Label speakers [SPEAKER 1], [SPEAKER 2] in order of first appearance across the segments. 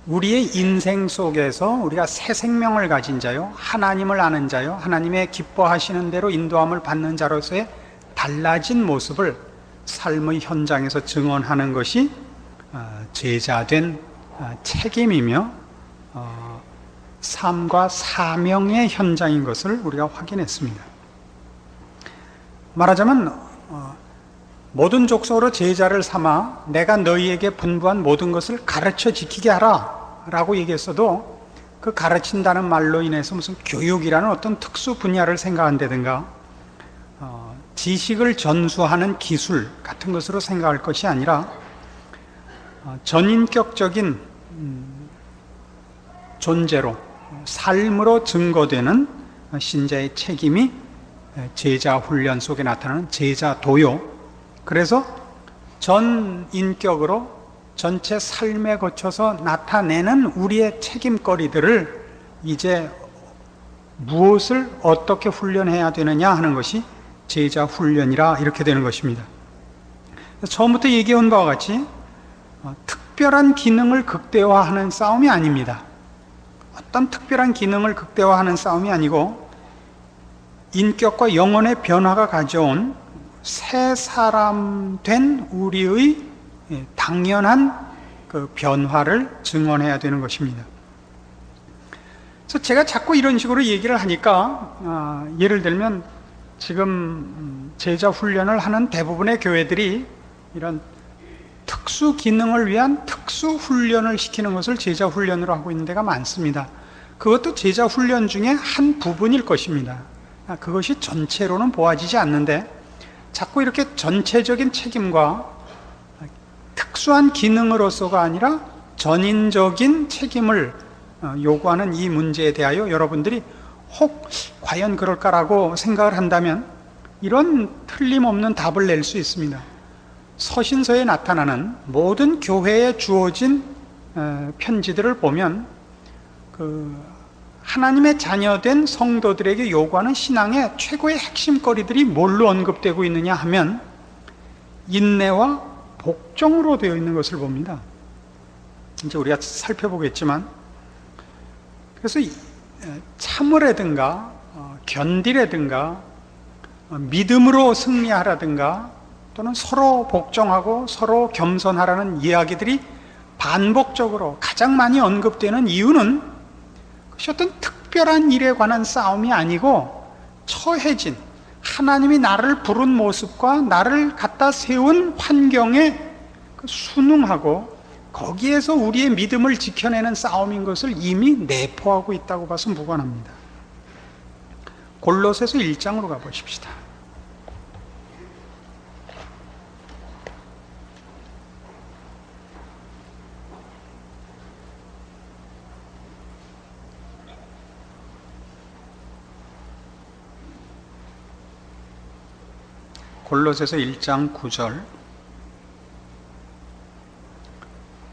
[SPEAKER 1] 우리의 인생 속에서 우리가 새 생명을 가진 자요, 하나님을 아는 자요, 하나님의 기뻐하시는 대로 인도함을 받는 자로서의 달라진 모습을 삶의 현장에서 증언하는 것이 제자된 책임이며 삶과 사명의 현장인 것을 우리가 확인했습니다. 말하자면 모든 족속으로 제자를 삼아 내가 너희에게 분부한 모든 것을 가르쳐 지키게 하라 라고 얘기했어도, 그 가르친다는 말로 인해서 무슨 교육이라는 어떤 특수 분야를 생각한다든가 지식을 전수하는 기술 같은 것으로 생각할 것이 아니라 전인격적인 존재로, 삶으로 증거되는 신자의 책임이 제자 훈련 속에 나타나는 제자 도요, 그래서 전인격으로 전체 삶에 거쳐서 나타내는 우리의 책임거리들을 이제 무엇을 어떻게 훈련해야 되느냐 하는 것이 제자 훈련이라 이렇게 되는 것입니다. 처음부터 얘기해온 바와 같이 특별한 기능을 극대화하는 싸움이 아닙니다. 어떤 특별한 기능을 극대화하는 싸움이 아니고 인격과 영혼의 변화가 가져온 새 사람 된 우리의 당연한 그 변화를 증언해야 되는 것입니다. 그래서 제가 자꾸 이런 식으로 얘기를 하니까 예를 들면 지금 제자 훈련을 하는 대부분의 교회들이 이런 특수 기능을 위한 특수 훈련을 시키는 것을 제자 훈련으로 하고 있는 데가 많습니다. 그것도 제자 훈련 중에 한 부분일 것입니다. 그것이 전체로는 보아지지 않는데 자꾸 이렇게 전체적인 책임과 특수한 기능으로서가 아니라 전인적인 책임을 요구하는 이 문제에 대하여 여러분들이 혹 과연 그럴까라고 생각을 한다면 이런 틀림없는 답을 낼 수 있습니다. 서신서에 나타나는 모든 교회에 주어진 편지들을 보면 하나님의 자녀된 성도들에게 요구하는 신앙의 최고의 핵심거리들이 뭘로 언급되고 있느냐 하면 인내와 복종으로 되어 있는 것을 봅니다. 이제 우리가 살펴보겠지만, 그래서 참으라든가 견디라든가 믿음으로 승리하라든가 또는 서로 복종하고 서로 겸손하라는 이야기들이 반복적으로 가장 많이 언급되는 이유는 그것이 어떤 특별한 일에 관한 싸움이 아니고 처해진 하나님이 나를 부른 모습과 나를 갖다 세운 환경에 순응하고 거기에서 우리의 믿음을 지켜내는 싸움인 것을 이미 내포하고 있다고 봐서 무관합니다. 골로새서 1장으로 가보십시다. 골로새서 1장 9절.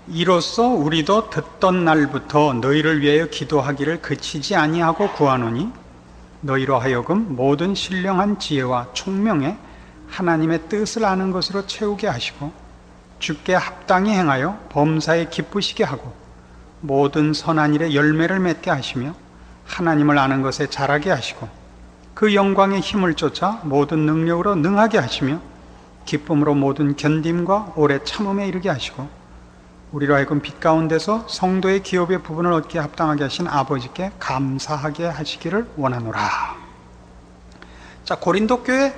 [SPEAKER 1] 이로써 우리도 듣던 날부터 너희를 위하여 기도하기를 그치지 아니하고 구하노니 너희로 하여금 모든 신령한 지혜와 총명에 하나님의 뜻을 아는 것으로 채우게 하시고 주께 합당히 행하여 범사에 기쁘시게 하고 모든 선한 일에 열매를 맺게 하시며 하나님을 아는 것에 자라게 하시고 그 영광의 힘을 쫓아 모든 능력으로 능하게 하시며 기쁨으로 모든 견딤과 오래 참음에 이르게 하시고 우리로 하여금 빛 가운데서 성도의 기업의 부분을 얻게 합당하게 하신 아버지께 감사하게 하시기를 원하노라. 자, 고린도 교회,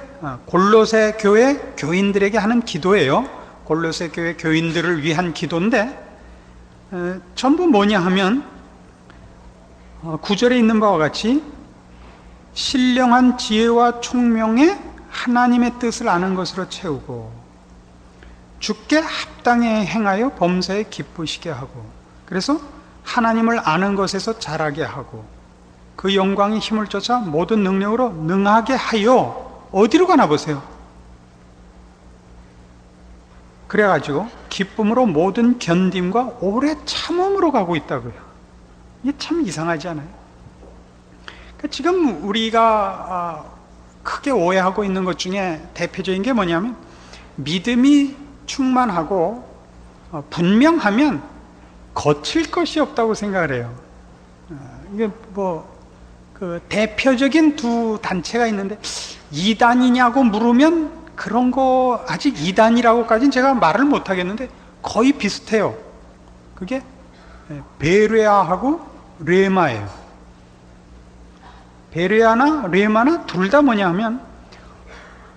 [SPEAKER 1] 골로새 교회 교인들에게 하는 기도예요. 골로새 교회 교인들을 위한 기도인데 전부 뭐냐 하면 9절에 있는 바와 같이 신령한 지혜와 총명에 하나님의 뜻을 아는 것으로 채우고 주께 합당히 행하여 범사에 기쁘시게 하고, 그래서 하나님을 아는 것에서 자라게 하고 그 영광의 힘을 쫓아 모든 능력으로 능하게 하여 어디로 가나 보세요. 그래가지고 기쁨으로 모든 견딤과 오래 참음으로 가고 있다고요. 이게 참 이상하지 않아요? 지금 우리가 크게 오해하고 있는 것 중에 대표적인 게 뭐냐면 믿음이 충만하고 분명하면 거칠 것이 없다고 생각을 해요. 이게 그 대표적인 두 단체가 있는데, 이단이냐고 물으면 그런 거 아직 이단이라고까지는 제가 말을 못 하겠는데 거의 비슷해요. 그게 베레아하고 레마예요. 베레아나 레마나 둘 다 뭐냐 하면,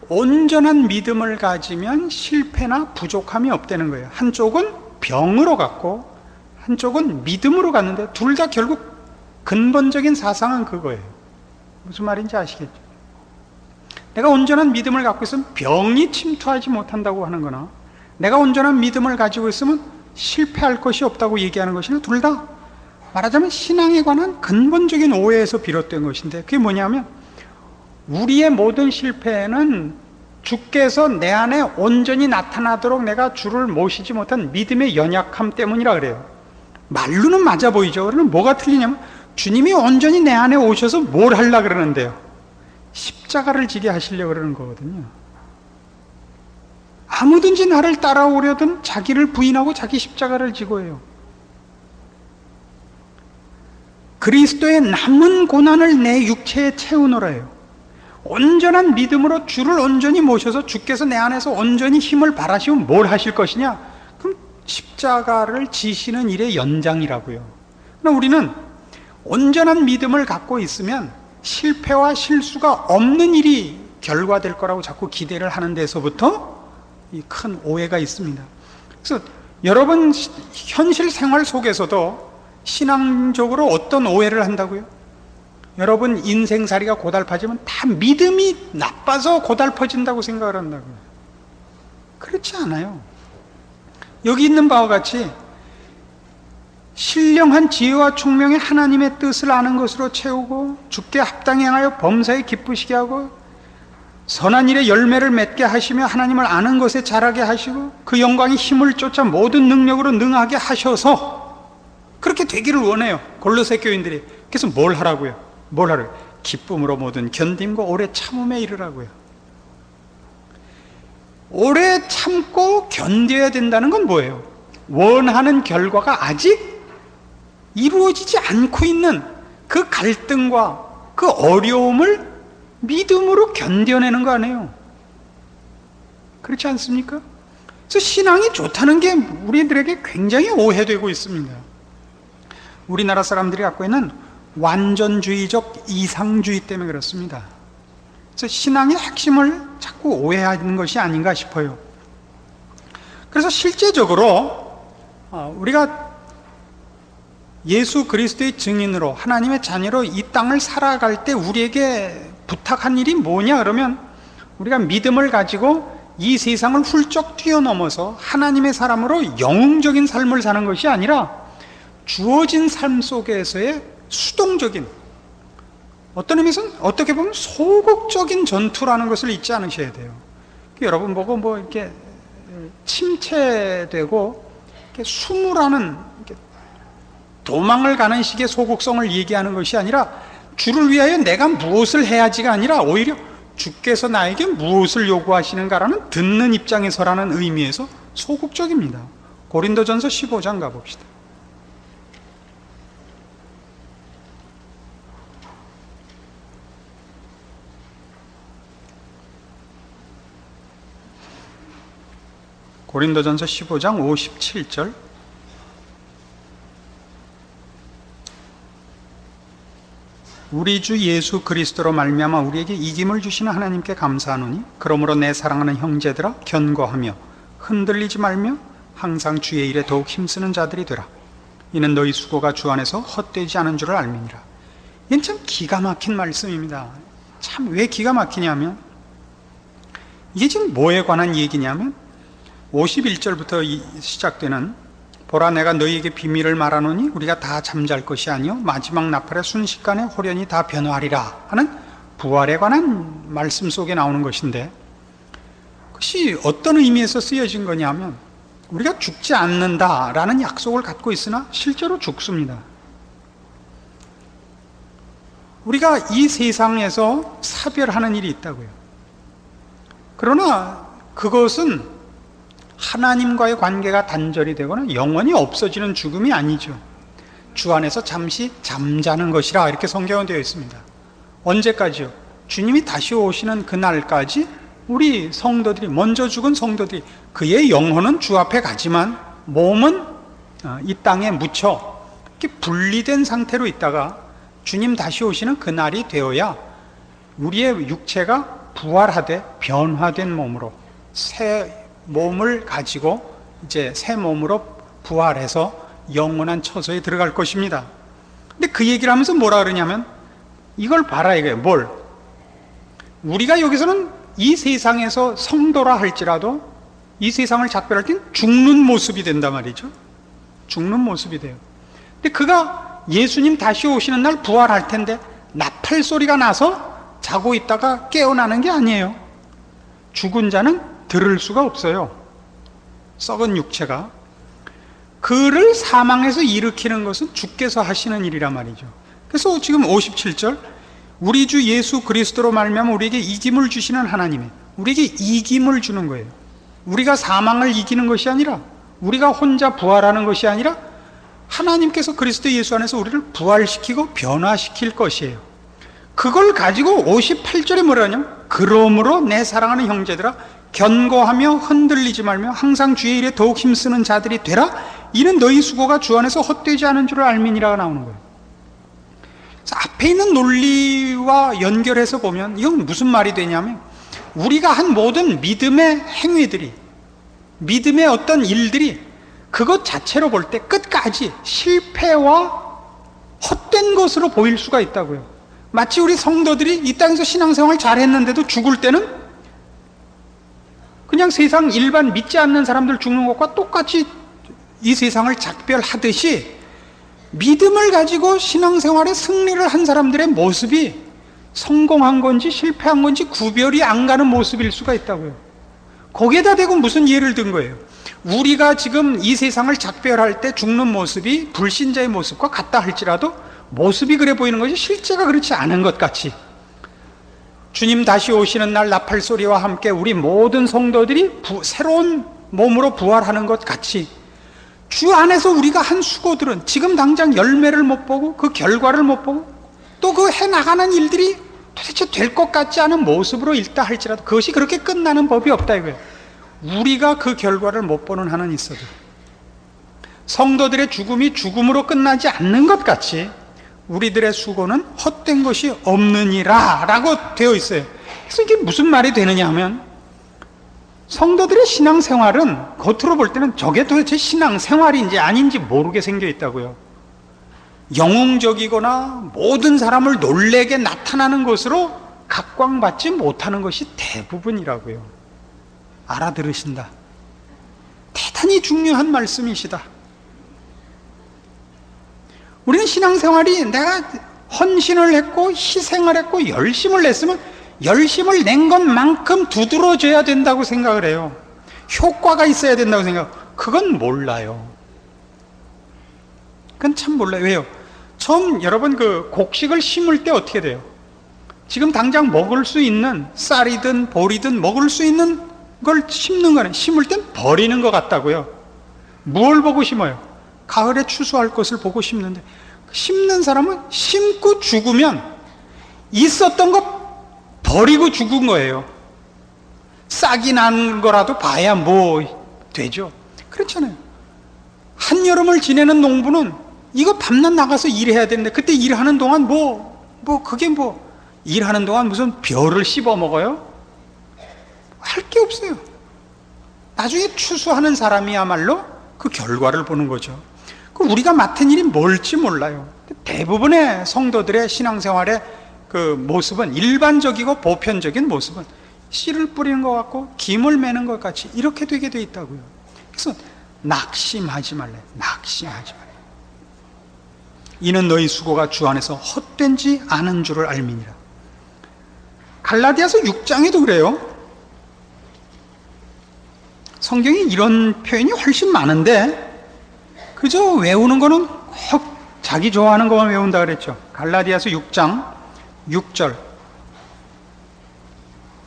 [SPEAKER 1] 온전한 믿음을 가지면 실패나 부족함이 없다는 거예요. 한쪽은 병으로 갔고 한쪽은 믿음으로 갔는데, 둘 다 결국 근본적인 사상은 그거예요. 무슨 말인지 아시겠죠? 내가 온전한 믿음을 갖고 있으면 병이 침투하지 못한다고 하는 거나, 내가 온전한 믿음을 가지고 있으면 실패할 것이 없다고 얘기하는 것이나, 둘 다 말하자면 신앙에 관한 근본적인 오해에서 비롯된 것인데, 그게 뭐냐면, 우리의 모든 실패는 주께서 내 안에 온전히 나타나도록 내가 주를 모시지 못한 믿음의 연약함 때문이라 그래요. 말로는 맞아 보이죠. 그러면 뭐가 틀리냐면, 주님이 온전히 내 안에 오셔서 뭘 하려고 그러는데요? 십자가를 지게 하시려고 그러는 거거든요. 아무든지 나를 따라오려든 자기를 부인하고 자기 십자가를 지고 해요. 그리스도의 남은 고난을 내 육체에 채우노라 해요. 온전한 믿음으로 주를 온전히 모셔서 주께서 내 안에서 온전히 힘을 발하시면 뭘 하실 것이냐? 그럼 십자가를 지시는 일의 연장이라고요. 그러나 우리는 온전한 믿음을 갖고 있으면 실패와 실수가 없는 일이 결과될 거라고 자꾸 기대를 하는 데서부터 이 큰 오해가 있습니다. 그래서 여러분 현실 생활 속에서도 신앙적으로 어떤 오해를 한다고요? 여러분 인생살이가 고달파지면 다 믿음이 나빠서 고달퍼진다고 생각을 한다고요. 그렇지 않아요. 여기 있는 바와 같이 신령한 지혜와 총명의 하나님의 뜻을 아는 것으로 채우고, 주께 합당히 행하여 범사에 기쁘시게 하고, 선한 일에 열매를 맺게 하시며 하나님을 아는 것에 자라게 하시고, 그 영광의 힘을 쫓아 모든 능력으로 능하게 하셔서, 그렇게 되기를 원해요, 골로새 교인들이. 그래서 뭘 하라고요? 뭘 하라고요? 기쁨으로 모든 견딤과 오래 참음에 이르라고요. 오래 참고 견뎌야 된다는 건 뭐예요? 원하는 결과가 아직 이루어지지 않고 있는 그 갈등과 그 어려움을 믿음으로 견뎌내는 거 아니에요? 그렇지 않습니까? 그래서 신앙이 좋다는 게 우리들에게 굉장히 오해되고 있습니다. 우리나라 사람들이 갖고 있는 완전주의적 이상주의 때문에 그렇습니다. 그래서 신앙의 핵심을 자꾸 오해하는 것이 아닌가 싶어요. 그래서 실제적으로 우리가 예수 그리스도의 증인으로, 하나님의 자녀로 이 땅을 살아갈 때 우리에게 부탁한 일이 뭐냐 그러면, 우리가 믿음을 가지고 이 세상을 훌쩍 뛰어넘어서 하나님의 사람으로 영웅적인 삶을 사는 것이 아니라 주어진 삶 속에서의 수동적인, 어떤 의미에서는 어떻게 보면 소극적인 전투라는 것을 잊지 않으셔야 돼요. 여러분 보고 이렇게 침체되고 이렇게 수무라는, 도망을 가는 식의 소극성을 얘기하는 것이 아니라, 주를 위하여 내가 무엇을 해야지가 아니라 오히려 주께서 나에게 무엇을 요구하시는가라는 듣는 입장에서라는 의미에서 소극적입니다. 고린도전서 15장 가봅시다. 고린도전서 15장 57절. 우리 주 예수 그리스도로 말미암아 우리에게 이김을 주시는 하나님께 감사하노니, 그러므로 내 사랑하는 형제들아 견고하며 흔들리지 말며 항상 주의 일에 더욱 힘쓰는 자들이 되라. 이는 너희 수고가 주 안에서 헛되지 않은 줄을 알미니라. 이건 참 기가 막힌 말씀입니다. 참 왜 기가 막히냐면, 이게 지금 뭐에 관한 얘기냐면 51절부터 시작되는, 보라 내가 너희에게 비밀을 말하노니 우리가 다 잠잘 것이 아니요 마지막 나팔의 순식간에 호련히 다 변화하리라 하는 부활에 관한 말씀 속에 나오는 것인데, 그것이 어떤 의미에서 쓰여진 거냐면, 우리가 죽지 않는다라는 약속을 갖고 있으나 실제로 죽습니다. 우리가 이 세상에서 사별하는 일이 있다고요. 그러나 그것은 하나님과의 관계가 단절이 되거나 영원히 없어지는 죽음이 아니죠. 주 안에서 잠시 잠자는 것이라 이렇게 성경은 되어 있습니다. 언제까지요? 주님이 다시 오시는 그날까지 우리 성도들이, 먼저 죽은 성도들이, 그의 영혼은 주 앞에 가지만 몸은 이 땅에 묻혀 이렇게 분리된 상태로 있다가 주님 다시 오시는 그날이 되어야 우리의 육체가 부활하되 변화된 몸으로, 새 몸을 가지고 이제 새 몸으로 부활해서 영원한 처소에 들어갈 것입니다. 근데 그 얘기를 하면서 뭐라 그러냐면, 이걸 봐라 이거예요. 뭘? 우리가 여기서는 이 세상에서 성도라 할지라도 이 세상을 작별할 땐 죽는 모습이 된단 말이죠. 죽는 모습이 돼요. 근데 그가 예수님 다시 오시는 날 부활할 텐데 나팔 소리가 나서 자고 있다가 깨어나는 게 아니에요. 죽은 자는 들을 수가 없어요. 썩은 육체가. 그를 사망에서 일으키는 것은 주께서 하시는 일이란 말이죠. 그래서 지금 57절, 우리 주 예수 그리스도로 말미암아 우리에게 이김을 주시는 하나님이 우리에게 이김을 주는 거예요. 우리가 사망을 이기는 것이 아니라, 우리가 혼자 부활하는 것이 아니라 하나님께서 그리스도 예수 안에서 우리를 부활시키고 변화시킬 것이에요. 그걸 가지고 58절에 뭐라 하냐면, 그러므로 내 사랑하는 형제들아 견고하며 흔들리지 말며 항상 주의 일에 더욱 힘쓰는 자들이 되라. 이는 너희 수고가 주 안에서 헛되지 않은 줄을 알미니라가 나오는 거예요. 앞에 있는 논리와 연결해서 보면 이건 무슨 말이 되냐면, 우리가 한 모든 믿음의 행위들이, 믿음의 어떤 일들이 그것 자체로 볼 때 끝까지 실패와 헛된 것으로 보일 수가 있다고요. 마치 우리 성도들이 이 땅에서 신앙생활 잘했는데도 죽을 때는 그냥 세상 일반 믿지 않는 사람들 죽는 것과 똑같이 이 세상을 작별하듯이, 믿음을 가지고 신앙생활에 승리를 한 사람들의 모습이 성공한 건지 실패한 건지 구별이 안 가는 모습일 수가 있다고요. 거기에다 대고 무슨 예를 든 거예요? 우리가 지금 이 세상을 작별할 때 죽는 모습이 불신자의 모습과 같다 할지라도 모습이 그래 보이는 것이 실제가 그렇지 않은 것 같이, 주님 다시 오시는 날 나팔 소리와 함께 우리 모든 성도들이 새로운 몸으로 부활하는 것 같이, 주 안에서 우리가 한 수고들은 지금 당장 열매를 못 보고 그 결과를 못 보고 또 그 해나가는 일들이 도대체 될 것 같지 않은 모습으로 있다 할지라도 그것이 그렇게 끝나는 법이 없다 이거예요. 우리가 그 결과를 못 보는 한은 있어도 성도들의 죽음이 죽음으로 끝나지 않는 것 같이 우리들의 수고는 헛된 것이 없느니라 라고 되어 있어요. 그래서 이게 무슨 말이 되느냐 하면, 성도들의 신앙생활은 겉으로 볼 때는 저게 도대체 신앙생활인지 아닌지 모르게 생겨 있다고요. 영웅적이거나 모든 사람을 놀래게 나타나는 것으로 각광받지 못하는 것이 대부분이라고요. 알아들으신다. 대단히 중요한 말씀이시다. 우리는 신앙생활이 내가 헌신을 했고 희생을 했고 열심을 냈으면 열심을 낸 것만큼 두드러져야 된다고 생각을 해요. 효과가 있어야 된다고 생각해요. 그건 몰라요. 그건 참 몰라요. 왜요? 처음 여러분 그 곡식을 심을 때 어떻게 돼요? 지금 당장 먹을 수 있는 쌀이든 보리든 먹을 수 있는 걸 심는 거는, 심을 땐 버리는 것 같다고요. 무엇을 보고 심어요? 가을에 추수할 것을 보고 심는데, 심는 사람은 심고 죽으면 있었던 거 버리고 죽은 거예요. 싹이 난 거라도 봐야 뭐 되죠. 그렇잖아요. 한여름을 지내는 농부는 이거 밤낮 나가서 일해야 되는데, 그때 일하는 동안 그게 일하는 동안 무슨 벼를 씹어 먹어요? 할 게 없어요. 나중에 추수하는 사람이야말로 그 결과를 보는 거죠. 우리가 맡은 일이 뭘지 몰라요. 대부분의 성도들의 신앙생활의 그 모습은, 일반적이고 보편적인 모습은 씨를 뿌리는 것 같고 김을 매는 것 같이 이렇게 되게 돼 있다고요. 그래서 낙심하지 말래. 낙심하지 말래. 이는 너희 수고가 주 안에서 헛되지 않은 줄을 알미니라. 갈라디아서 6장에도 그래요. 성경에 이런 표현이 훨씬 많은데 그저 외우는 거는 꼭 자기 좋아하는 것만 외운다 그랬죠. 갈라디아서 6장 6절,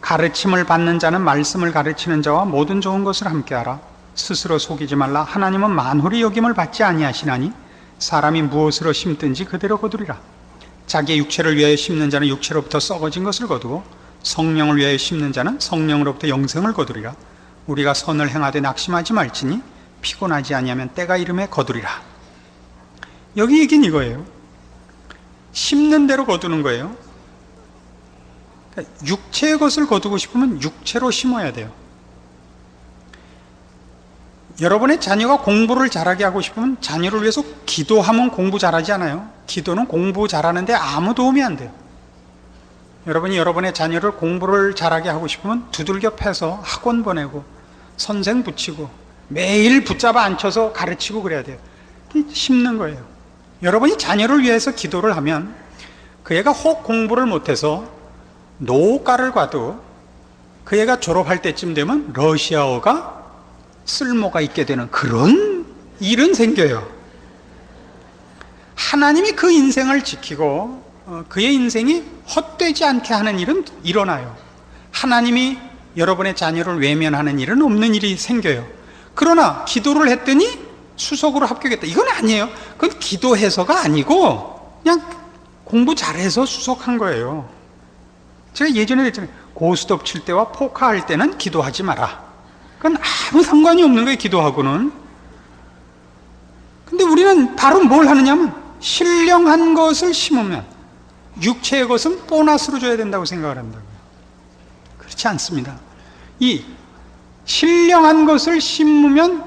[SPEAKER 1] 가르침을 받는 자는 말씀을 가르치는 자와 모든 좋은 것을 함께하라. 스스로 속이지 말라. 하나님은 만홀히 여김을 받지 아니하시나니 사람이 무엇으로 심든지 그대로 거두리라. 자기의 육체를 위하여 심는 자는 육체로부터 썩어진 것을 거두고 성령을 위하여 심는 자는 성령으로부터 영생을 거두리라. 우리가 선을 행하되 낙심하지 말지니 피곤하지 아니하면 때가 이름에 거두리라. 여기 얘기는 이거예요. 심는 대로 거두는 거예요. 그러니까 육체의 것을 거두고 싶으면 육체로 심어야 돼요. 여러분의 자녀가 공부를 잘하게 하고 싶으면 자녀를 위해서 기도하면 공부 잘하지 않아요? 기도는 공부 잘하는데 아무 도움이 안 돼요. 여러분이 여러분의 자녀를 공부를 잘하게 하고 싶으면 두들겨 패서 학원 보내고 선생 붙이고 매일 붙잡아 앉혀서 가르치고 그래야 돼요. 심는 거예요. 여러분이 자녀를 위해서 기도를 하면 그 애가 혹 공부를 못해서 노가를 가도 그 애가 졸업할 때쯤 되면 러시아어가 쓸모가 있게 되는 그런 일은 생겨요. 하나님이 그 인생을 지키고 그의 인생이 헛되지 않게 하는 일은 일어나요. 하나님이 여러분의 자녀를 외면하는 일은 없는 일이 생겨요. 그러나 기도를 했더니 수석으로 합격했다, 이건 아니에요. 그건 기도해서가 아니고 그냥 공부 잘해서 수석한 거예요. 제가 예전에 그랬잖아요. 고스톱 칠 때와 포카할 때는 기도하지 마라. 그건 아무 상관이 없는 거예요, 기도하고는. 근데 우리는 바로 뭘 하느냐면 신령한 것을 심으면 육체의 것은 보너스로 줘야 된다고 생각을 한다고요. 그렇지 않습니다. 이 신령한 것을 심으면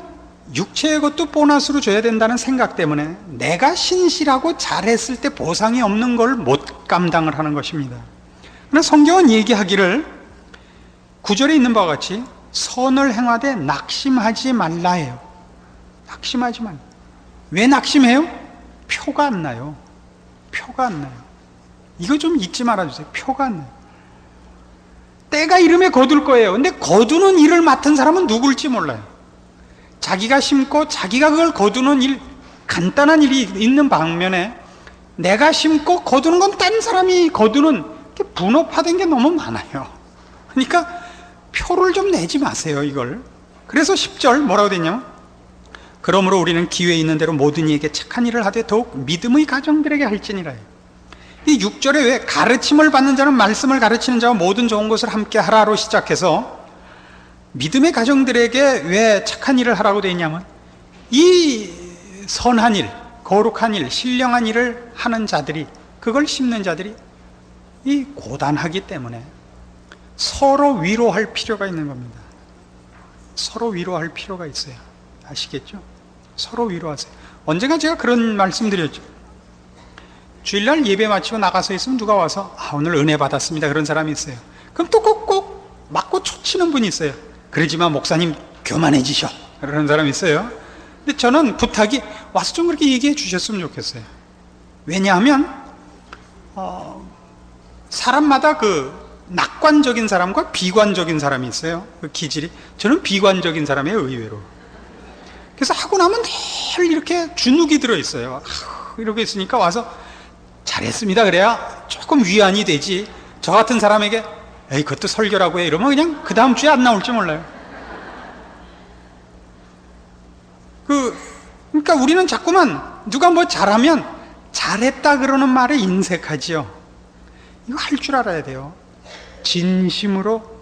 [SPEAKER 1] 육체의 것도 보너스로 줘야 된다는 생각 때문에 내가 신실하고 잘했을 때 보상이 없는 걸 못 감당을 하는 것입니다. 그러나 성경은 얘기하기를 9절에 있는 바와 같이 선을 행하되 낙심하지 말라 해요. 낙심하지 말라. 왜 낙심해요? 표가 안 나요. 표가 안 나요. 이거 좀 잊지 말아주세요. 표가 안 나요. 때가 이름에 거둘 거예요. 근데 거두는 일을 맡은 사람은 누굴지 몰라요. 자기가 심고 자기가 그걸 거두는 일, 간단한 일이 있는 방면에 내가 심고 거두는 건 딴 사람이 거두는 분업화된 게 너무 많아요. 그러니까 표를 좀 내지 마세요, 이걸. 그래서 10절 뭐라고 됐냐면 그러므로 우리는 기회 있는 대로 모든 이에게 착한 일을 하되 더욱 믿음의 가정들에게 할지니라. 이 6절에 왜 가르침을 받는 자는 말씀을 가르치는 자와 모든 좋은 것을 함께 하라로 시작해서 믿음의 가정들에게 왜 착한 일을 하라고 되어 있냐면 이 선한 일, 거룩한 일, 신령한 일을 하는 자들이, 그걸 심는 자들이 이 고단하기 때문에 서로 위로할 필요가 있는 겁니다. 서로 위로할 필요가 있어요. 아시겠죠? 서로 위로하세요. 언젠가 제가 그런 말씀 드렸죠. 주일날 예배 마치고 나가서 있으면 누가 와서 오늘 은혜 받았습니다, 그런 사람이 있어요. 그럼 또 꼭꼭 맞고 초치는 분이 있어요. 그러지만 목사님 교만해지셔, 그러는 사람이 있어요. 근데 저는 부탁이 와서 좀 그렇게 얘기해 주셨으면 좋겠어요. 왜냐하면 사람마다 그 낙관적인 사람과 비관적인 사람이 있어요. 그 기질이. 저는 비관적인 사람이에요, 의외로. 그래서 하고 나면 늘 이렇게 주눅이 들어있어요. 이러고 있으니까 와서 잘했습니다 그래야 조금 위안이 되지, 저 같은 사람에게 에이 그것도 설교라고 해 이러면 그냥 그 다음 주에 안 나올지 몰라요. 그러니까 우리는 자꾸만 누가 뭐 잘하면 잘했다 그러는 말에 인색하지요. 이거 할 줄 알아야 돼요. 진심으로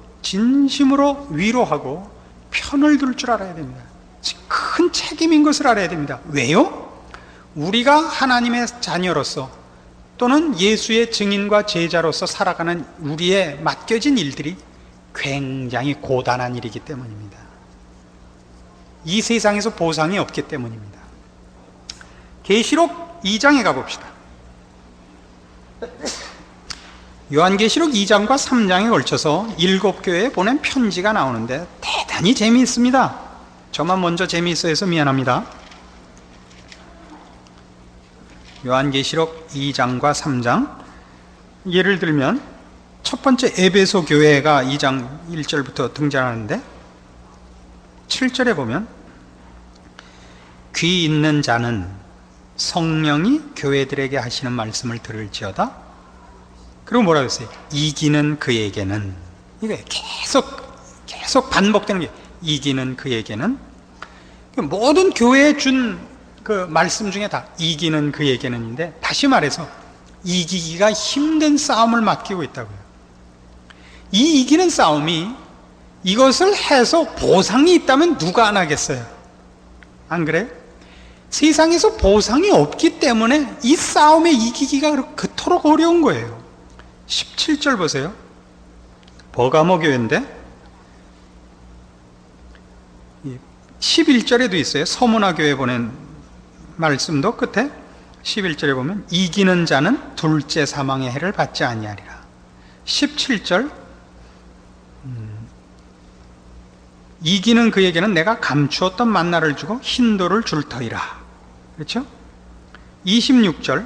[SPEAKER 1] 위로하고 편을 들 줄 알아야 됩니다. 큰 책임인 것을 알아야 됩니다. 왜요? 우리가 하나님의 자녀로서 또는 예수의 증인과 제자로서 살아가는 우리의 맡겨진 일들이 굉장히 고단한 일이기 때문입니다. 이 세상에서 보상이 없기 때문입니다. 계시록 2장에 가봅시다. 요한계시록 2장과 3장에 걸쳐서 7교회에 보낸 편지가 나오는데 대단히 재미있습니다. 저만 먼저 재미있어 해서 미안합니다. 요한계시록 2장과 3장, 예를 들면 첫 번째 에베소 교회가 2장 1절부터 등장하는데 7절에 보면 귀 있는 자는 성령이 교회들에게 하시는 말씀을 들을지어다. 그리고 뭐라고 했어요? 이기는 그에게는, 이게 계속 반복되는 게, 이기는 그에게는 모든 교회에 준 그 말씀 중에 다 이기는 그에게는인데, 다시 말해서 이기기가 힘든 싸움을 맡기고 있다고요. 이 이기는 싸움이, 이것을 해서 보상이 있다면 누가 안 하겠어요? 안 그래요? 세상에서 보상이 없기 때문에 이 싸움에 이기기가 그토록 어려운 거예요. 17절 보세요. 버가모 교회인데 11절에도 있어요. 서문화 교회 보낸 말씀도 끝에 11절에 보면 이기는 자는 둘째 사망의 해를 받지 아니하리라. 17절 이기는 그에게는 내가 감추었던 만나를 주고 흰돌을 줄 터이라. 그렇죠? 26절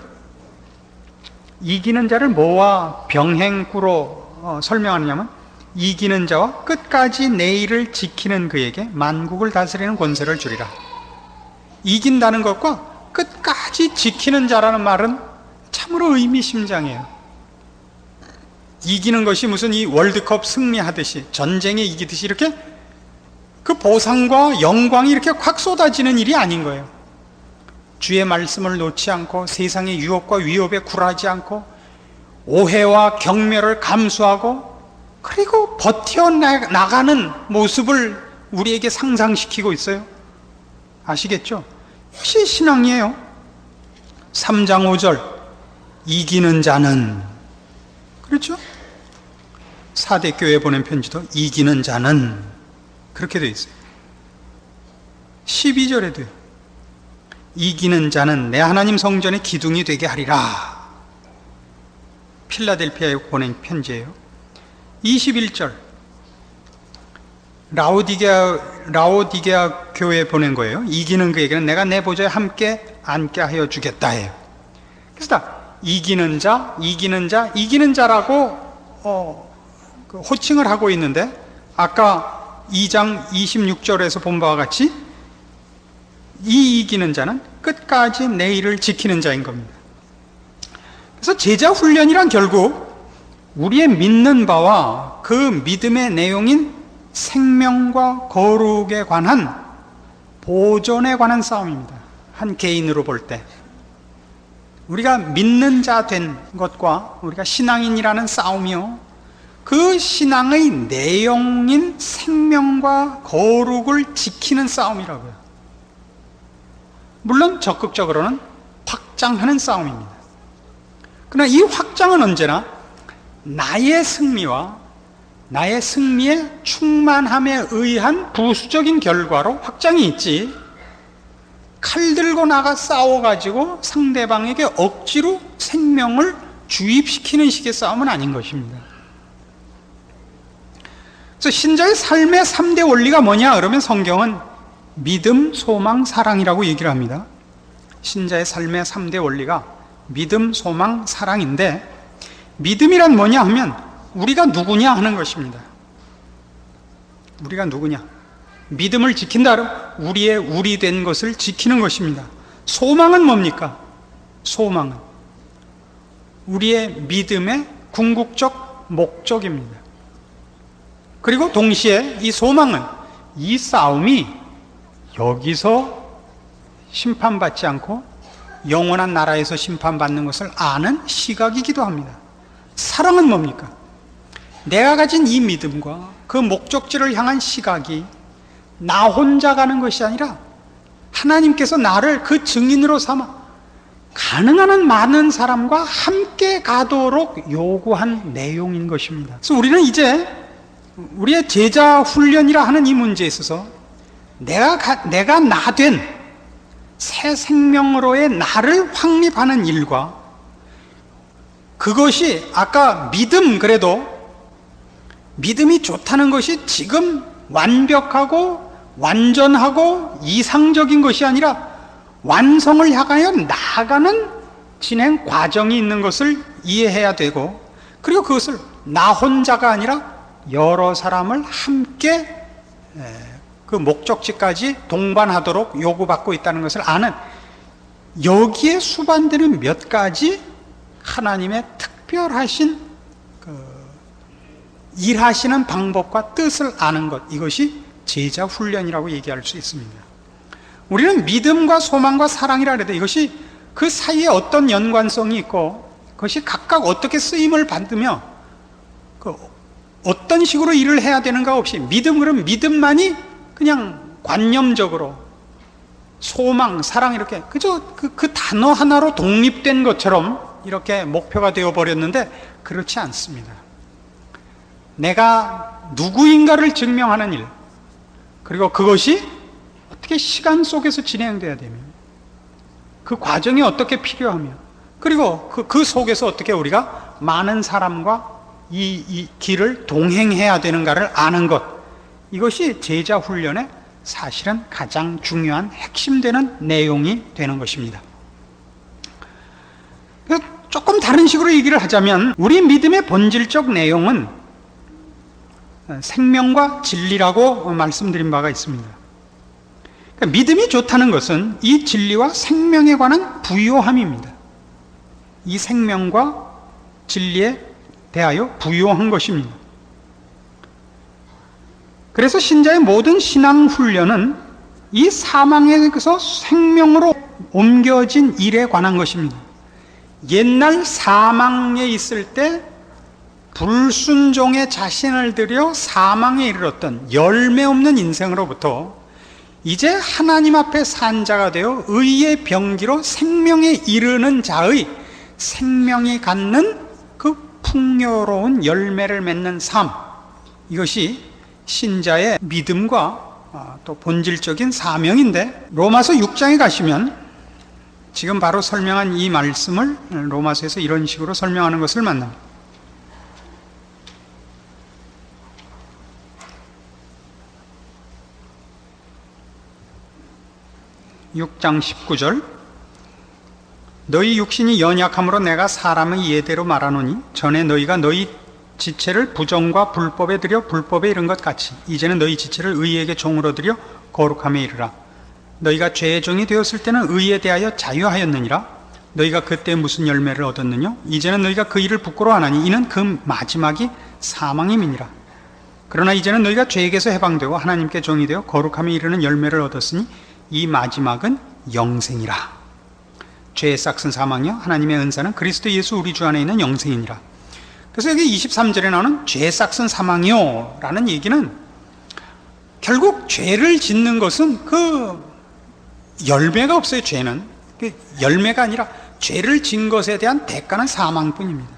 [SPEAKER 1] 이기는 자를 뭐와 병행구로 설명하느냐면 이기는 자와 끝까지 내 일을 지키는 그에게 만국을 다스리는 권세를 주리라. 이긴다는 것과 끝까지 지키는 자라는 말은 참으로 의미심장해요. 이기는 것이 무슨 이 월드컵 승리하듯이, 전쟁에 이기듯이 이렇게 그 보상과 영광이 이렇게 확 쏟아지는 일이 아닌 거예요. 주의 말씀을 놓지 않고 세상의 유혹과 위협에 굴하지 않고 오해와 경멸을 감수하고 그리고 버텨나가는 모습을 우리에게 상상시키고 있어요. 아시겠죠? 이것이 신앙이에요. 3장 5절 이기는 자는, 그렇죠? 사대 교회 보낸 편지도 이기는 자는 그렇게 되어 있어요. 12절에도요. 이기는 자는 내 하나님 성전의 기둥이 되게 하리라. 필라델피아에 보낸 편지예요. 21절 라오디게아 교회에 보낸 거예요. 이기는 그에게는 내가 내 보좌에 함께 앉게 하여 주겠다 해요. 그래서 다 이기는 자, 이기는 자, 이기는 자라고 호칭을 하고 있는데, 아까 2장 26절에서 본 바와 같이 이 이기는 자는 끝까지 내 일을 지키는 자인 겁니다. 그래서 제자 훈련이란 결국 우리의 믿는 바와 그 믿음의 내용인 생명과 거룩에 관한, 보존에 관한 싸움입니다. 한 개인으로 볼 때 우리가 믿는 자 된 것과 우리가 신앙인이라는 싸움이요, 그 신앙의 내용인 생명과 거룩을 지키는 싸움이라고요. 물론 적극적으로는 확장하는 싸움입니다. 그러나 이 확장은 언제나 나의 승리와 나의 승리의 충만함에 의한 부수적인 결과로 확장이 있지, 칼 들고 나가 싸워가지고 상대방에게 억지로 생명을 주입시키는 식의 싸움은 아닌 것입니다. 그래서 신자의 삶의 3대 원리가 뭐냐 그러면 성경은 믿음, 소망, 사랑이라고 얘기를 합니다. 신자의 삶의 3대 원리가 믿음, 소망, 사랑인데, 믿음이란 뭐냐 하면 우리가 누구냐 하는 것입니다. 우리가 누구냐? 믿음을 지킨다 그러면 우리의 우리 된 것을 지키는 것입니다. 소망은 뭡니까? 소망은 우리의 믿음의 궁극적 목적입니다. 그리고 동시에 이 소망은 이 싸움이 여기서 심판받지 않고 영원한 나라에서 심판받는 것을 아는 시각이기도 합니다. 사랑은 뭡니까? 내가 가진 이 믿음과 그 목적지를 향한 시각이 나 혼자 가는 것이 아니라 하나님께서 나를 그 증인으로 삼아 가능한 한 많은 사람과 함께 가도록 요구한 내용인 것입니다. 그래서 우리는 이제 우리의 제자 훈련이라 하는 이 문제에 있어서 내가 나 된 새 생명으로의 나를 확립하는 일과, 그것이 아까 그래도 믿음이 좋다는 것이 지금 완벽하고 완전하고 이상적인 것이 아니라 완성을 향하여 나아가는 진행 과정이 있는 것을 이해해야 되고, 그리고 그것을 나 혼자가 아니라 여러 사람을 함께 그 목적지까지 동반하도록 요구받고 있다는 것을 아는, 여기에 수반되는 몇 가지 하나님의 특별하신 일하시는 방법과 뜻을 아는 것, 이것이 제자 훈련이라고 얘기할 수 있습니다. 우리는 믿음과 소망과 사랑이라 그래도 이것이 그 사이에 어떤 연관성이 있고 그것이 각각 어떻게 쓰임을 받으며 어떤 식으로 일을 해야 되는가 없이 그럼 믿음만이 그냥 관념적으로 소망, 사랑 이렇게 그저 그 단어 하나로 독립된 것처럼 이렇게 목표가 되어버렸는데 그렇지 않습니다. 내가 누구인가를 증명하는 일, 그리고 그것이 어떻게 시간 속에서 진행돼야 되며 그 과정이 어떻게 필요하며 그리고 그 속에서 어떻게 우리가 많은 사람과 이 길을 동행해야 되는가를 아는 것, 이것이 제자 훈련의 사실은 가장 중요한 핵심되는 내용이 되는 것입니다. 조금 다른 식으로 얘기를 하자면 우리 믿음의 본질적 내용은 생명과 진리라고 말씀드린 바가 있습니다. 그러니까 믿음이 좋다는 것은 이 진리와 생명에 관한 부요함입니다. 이 생명과 진리에 대하여 부요한 것입니다. 그래서 신자의 모든 신앙 훈련은 이 사망에서 생명으로 옮겨진 일에 관한 것입니다. 옛날 사망에 있을 때 불순종의 자신을 들여 사망에 이르렀던 열매 없는 인생으로부터 이제 하나님 앞에 산 자가 되어 의의 병기로 생명에 이르는 자의 생명이 갖는 그 풍요로운 열매를 맺는 삶, 이것이 신자의 믿음과 또 본질적인 사명인데, 로마서 6장에 가시면 지금 바로 설명한 이 말씀을 로마서에서 이런 식으로 설명하는 것을 만납니다. 6장 19절, 너희 육신이 연약함으로 내가 사람의 예대로 말하노니 전에 너희가 너희 지체를 부정과 불법에 들여 불법에 이른 것 같이 이제는 너희 지체를 의에게 종으로 들여 거룩함에 이르라. 너희가 죄의 종이 되었을 때는 의에 대하여 자유하였느니라. 너희가 그때 무슨 열매를 얻었느냐? 이제는 너희가 그 일을 부끄러워하나니 이는 그 마지막이 사망임이니라. 그러나 이제는 너희가 죄에게서 해방되고 하나님께 종이 되어 거룩함에 이르는 열매를 얻었으니 이 마지막은 영생이라. 죄의 싹은 사망이요 하나님의 은사는 그리스도 예수 우리 주 안에 있는 영생이니라. 그래서 여기 23절에 나오는 죄의 싹은 사망이요 라는 얘기는 결국 죄를 짓는 것은 그 열매가 없어요. 죄는 열매가 아니라 죄를 진 것에 대한 대가는 사망뿐입니다.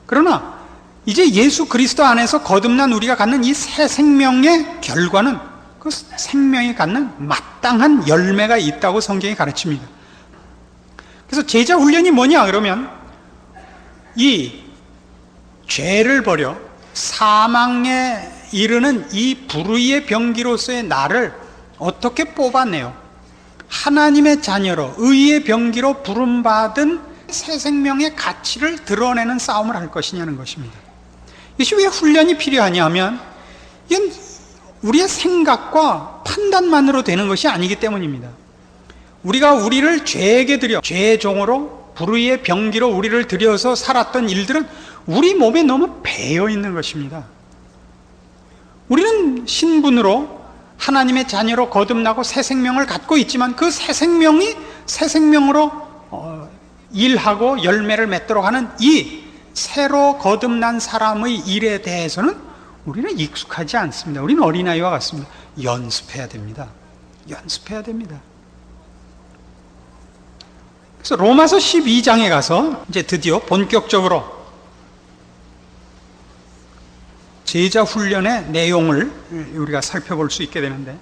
[SPEAKER 1] 그러나 이제 예수 그리스도 안에서 거듭난 우리가 갖는 이 새 생명의 결과는 그 생명이 갖는 마땅한 열매가 있다고 성경이 가르칩니다. 그래서 제자 훈련이 뭐냐 그러면 이 죄를 버려 사망에 이르는 이 불의의 병기로서의 나를 어떻게 뽑아내요? 하나님의 자녀로 의의 병기로 부름받은 새 생명의 가치를 드러내는 싸움을 할 것이냐는 것입니다. 이것이 왜 훈련이 필요하냐 하면 이건 우리의 생각과 판단만으로 되는 것이 아니기 때문입니다. 우리가 우리를 죄에게 들여 죄의 종으로 불의의 병기로 우리를 들여서 살았던 일들은 우리 몸에 너무 배어 있는 것입니다. 우리는 신분으로 하나님의 자녀로 거듭나고 새 생명을 갖고 있지만 그 새 생명이 새 생명으로 일하고 열매를 맺도록 하는 이 새로 거듭난 사람의 일에 대해서는 우리는 익숙하지 않습니다. 우리는 어린아이와 같습니다. 연습해야 됩니다. 연습해야 됩니다. 그래서 로마서 12장에 가서 이제 드디어 본격적으로 제자 훈련의 내용을 우리가 살펴볼 수 있게 되는데,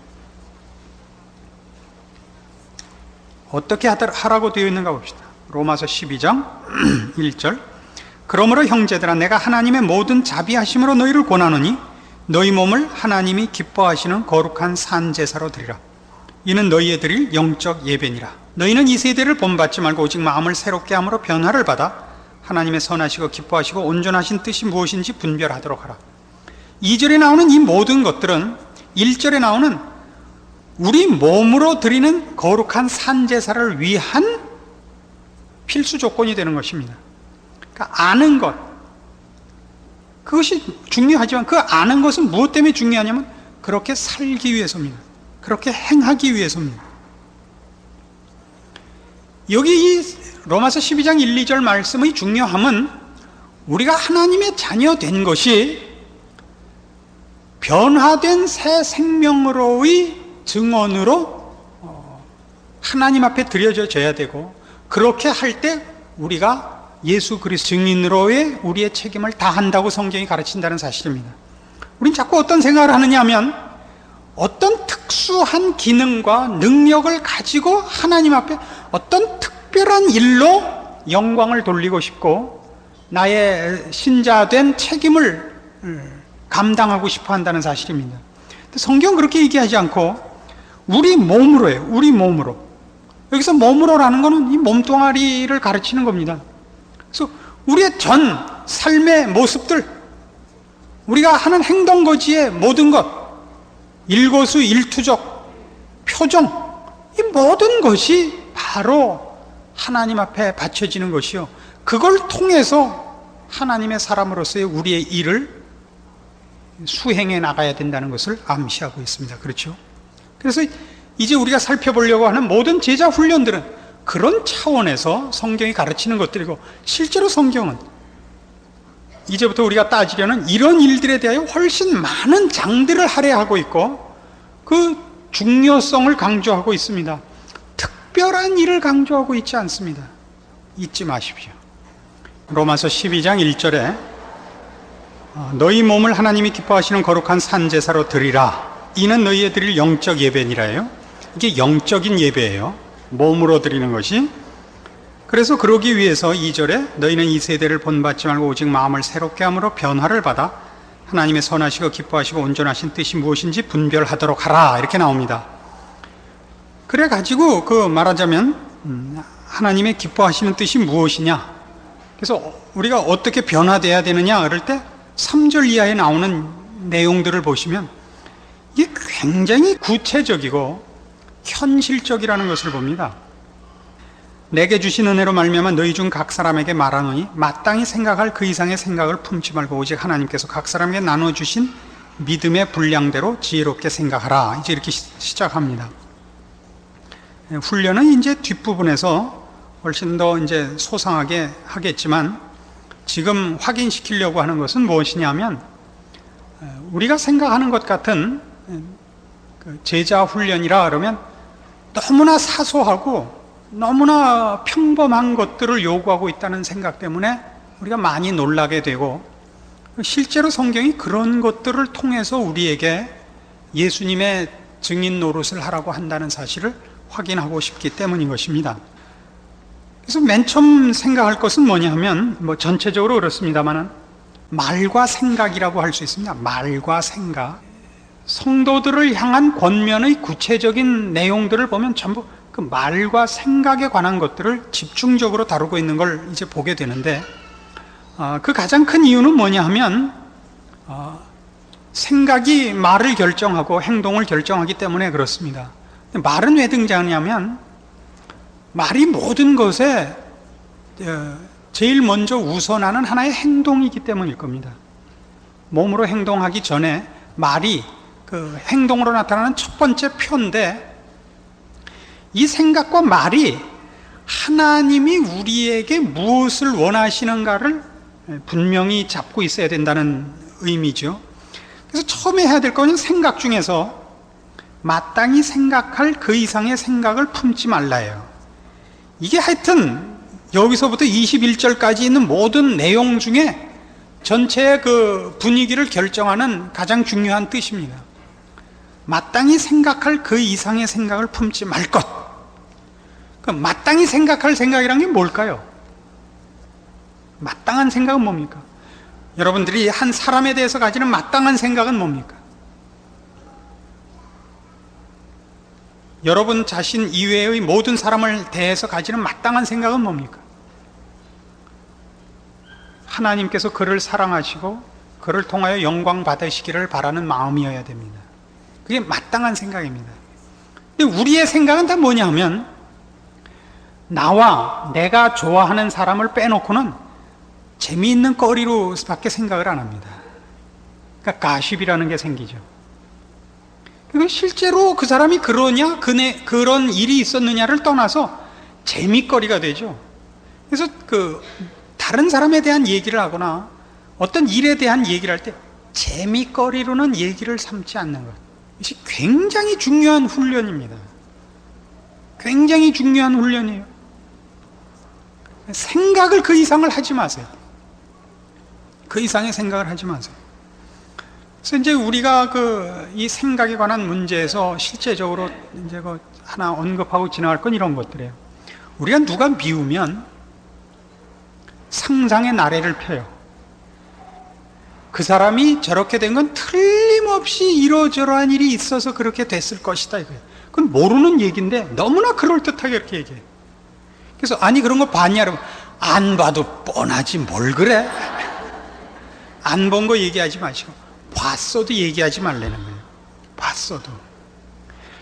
[SPEAKER 1] 어떻게 하라고 되어 있는가 봅시다. 로마서 12장 1절, 그러므로 형제들아 내가 하나님의 모든 자비하심으로 너희를 권하노니 너희 몸을 하나님이 기뻐하시는 거룩한 산제사로 드리라. 이는 너희의 드릴 영적 예배니라. 너희는 이 세대를 본받지 말고 오직 마음을 새롭게 함으로 변화를 받아 하나님의 선하시고 기뻐하시고 온전하신 뜻이 무엇인지 분별하도록 하라. 2절에 나오는 이 모든 것들은 1절에 나오는 우리 몸으로 드리는 거룩한 산제사를 위한 필수 조건이 되는 것입니다. 그러니까 아는 것, 그것이 중요하지만 그 아는 것은 무엇 때문에 중요하냐면 그렇게 살기 위해서입니다. 그렇게 행하기 위해서입니다. 여기 이 로마서 12장 1, 2절 말씀의 중요함은 우리가 하나님의 자녀 된 것이 변화된 새 생명으로의 증언으로 하나님 앞에 드려져야 되고, 그렇게 할 때 우리가 예수 그리스도 증인으로의 우리의 책임을 다한다고 성경이 가르친다는 사실입니다. 우린 자꾸 어떤 생각을 하느냐 하면, 어떤 특수한 기능과 능력을 가지고 하나님 앞에 어떤 특별한 일로 영광을 돌리고 싶고 나의 신자된 책임을 감당하고 싶어 한다는 사실입니다. 성경은 그렇게 얘기하지 않고 우리 몸으로 해요. 우리 몸으로. 여기서 몸으로라는 것은 이 몸뚱아리를 가르치는 겁니다. 그래서 우리의 전 삶의 모습들, 우리가 하는 행동거지의 모든 것, 일거수일투족, 표정, 이 모든 것이 바로 하나님 앞에 바쳐지는 것이요, 그걸 통해서 하나님의 사람으로서의 우리의 일을 수행해 나가야 된다는 것을 암시하고 있습니다. 그렇죠? 그래서 이제 우리가 살펴보려고 하는 모든 제자 훈련들은 그런 차원에서 성경이 가르치는 것들이고, 실제로 성경은 이제부터 우리가 따지려는 이런 일들에 대하여 훨씬 많은 장들을 할애하고 있고 그 중요성을 강조하고 있습니다. 특별한 일을 강조하고 있지 않습니다. 잊지 마십시오. 로마서 12장 1절에 너희 몸을 하나님이 기뻐하시는 거룩한 산제사로 드리라, 이는 너희의 드릴 영적 예배니라예요. 이게 영적인 예배예요. 몸으로 드리는 것이. 그래서 그러기 위해서 2절에 너희는 이 세대를 본받지 말고 오직 마음을 새롭게 함으로 변화를 받아 하나님의 선하시고 기뻐하시고 온전하신 뜻이 무엇인지 분별하도록 하라, 이렇게 나옵니다. 그래 가지고 그 말하자면 하나님의 기뻐하시는 뜻이 무엇이냐, 그래서 우리가 어떻게 변화돼야 되느냐 그럴 때 3절 이하에 나오는 내용들을 보시면 이게 굉장히 구체적이고 현실적이라는 것을 봅니다. 내게 주신 은혜로 말미암아 너희 중 각 사람에게 말하노니 마땅히 생각할 그 이상의 생각을 품지 말고 오직 하나님께서 각 사람에게 나눠주신 믿음의 분량대로 지혜롭게 생각하라, 이제 이렇게 시작합니다. 훈련은 이제 뒷부분에서 훨씬 더 이제 소상하게 하겠지만, 지금 확인시키려고 하는 것은 무엇이냐면, 우리가 생각하는 것 같은 제자 훈련이라 그러면 너무나 사소하고 너무나 평범한 것들을 요구하고 있다는 생각 때문에 우리가 많이 놀라게 되고, 실제로 성경이 그런 것들을 통해서 우리에게 예수님의 증인 노릇을 하라고 한다는 사실을 확인하고 싶기 때문인 것입니다. 그래서 맨 처음 생각할 것은 뭐냐 하면, 전체적으로 그렇습니다만 말과 생각이라고 할 수 있습니다. 말과 생각. 성도들을 향한 권면의 구체적인 내용들을 보면 전부 그 말과 생각에 관한 것들을 집중적으로 다루고 있는 걸 이제 보게 되는데, 그 가장 큰 이유는 뭐냐 하면 생각이 말을 결정하고 행동을 결정하기 때문에 그렇습니다. 말은 왜 등장하냐면, 말이 모든 것에 제일 먼저 우선하는 하나의 행동이기 때문일 겁니다. 몸으로 행동하기 전에 말이 그 행동으로 나타나는 첫 번째 표인데, 이 생각과 말이 하나님이 우리에게 무엇을 원하시는가를 분명히 잡고 있어야 된다는 의미죠. 그래서 처음에 해야 될 것은 생각 중에서 마땅히 생각할 그 이상의 생각을 품지 말라예요. 이게 하여튼 여기서부터 21절까지 있는 모든 내용 중에 전체의 그 분위기를 결정하는 가장 중요한 뜻입니다. 마땅히 생각할 그 이상의 생각을 품지 말 것. 그럼 마땅히 생각할 생각이란 게 뭘까요? 마땅한 생각은 뭡니까? 여러분들이 한 사람에 대해서 가지는 마땅한 생각은 뭡니까? 여러분 자신 이외의 모든 사람을 대해서 가지는 마땅한 생각은 뭡니까? 하나님께서 그를 사랑하시고 그를 통하여 영광 받으시기를 바라는 마음이어야 됩니다. 그게 마땅한 생각입니다. 근데 우리의 생각은 다 뭐냐 하면, 나와 내가 좋아하는 사람을 빼놓고는 재미있는 거리로밖에 생각을 안 합니다. 그러니까 가십이라는 게 생기죠. 실제로 그 사람이 그러냐, 그런 일이 있었느냐를 떠나서 재미거리가 되죠. 그래서 다른 사람에 대한 얘기를 하거나 어떤 일에 대한 얘기를 할 때 재미거리로는 얘기를 삼지 않는 것, 이것이 굉장히 중요한 훈련입니다. 굉장히 중요한 훈련이에요. 생각을 그 이상을 하지 마세요. 그 이상의 생각을 하지 마세요. 그래서 이제 우리가 이 생각에 관한 문제에서 실제적으로 이제 하나 언급하고 지나갈 건 이런 것들이에요. 우리가 누가 미우면 상상의 나래를 펴요. 그 사람이 저렇게 된 건 틀림없이 이러저러한 일이 있어서 그렇게 됐을 것이다 이거예요. 그건 모르는 얘기인데 너무나 그럴듯하게 이렇게 얘기해요. 그래서 아니 그런 거 봤냐? 그러면 안 봐도 뻔하지 뭘 그래? 안 본 거 얘기하지 마시고 봤어도 얘기하지 말라는 거예요. 봤어도.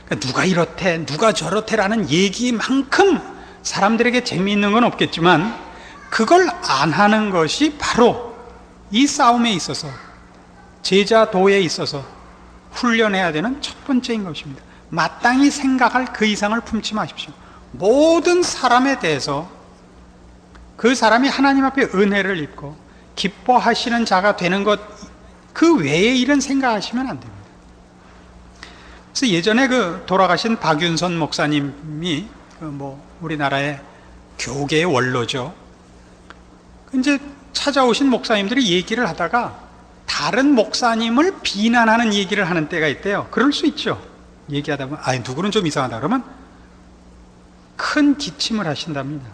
[SPEAKER 1] 그러니까 누가 이렇대 누가 저렇대라는 얘기만큼 사람들에게 재미있는 건 없겠지만 그걸 안 하는 것이 바로 이 싸움에 있어서, 제자도에 있어서 훈련해야 되는 첫 번째인 것입니다. 마땅히 생각할 그 이상을 품지 마십시오. 모든 사람에 대해서 그 사람이 하나님 앞에 은혜를 입고 기뻐하시는 자가 되는 것, 그 외의 일은 생각하시면 안 됩니다. 그래서 예전에 돌아가신 박윤선 목사님이 우리나라의 교계의 원로죠. 이제 찾아오신 목사님들이 얘기를 하다가 다른 목사님을 비난하는 얘기를 하는 때가 있대요. 그럴 수 있죠. 얘기하다 보면 아니 누구는 좀 이상하다 그러면 큰 기침을 하신답니다.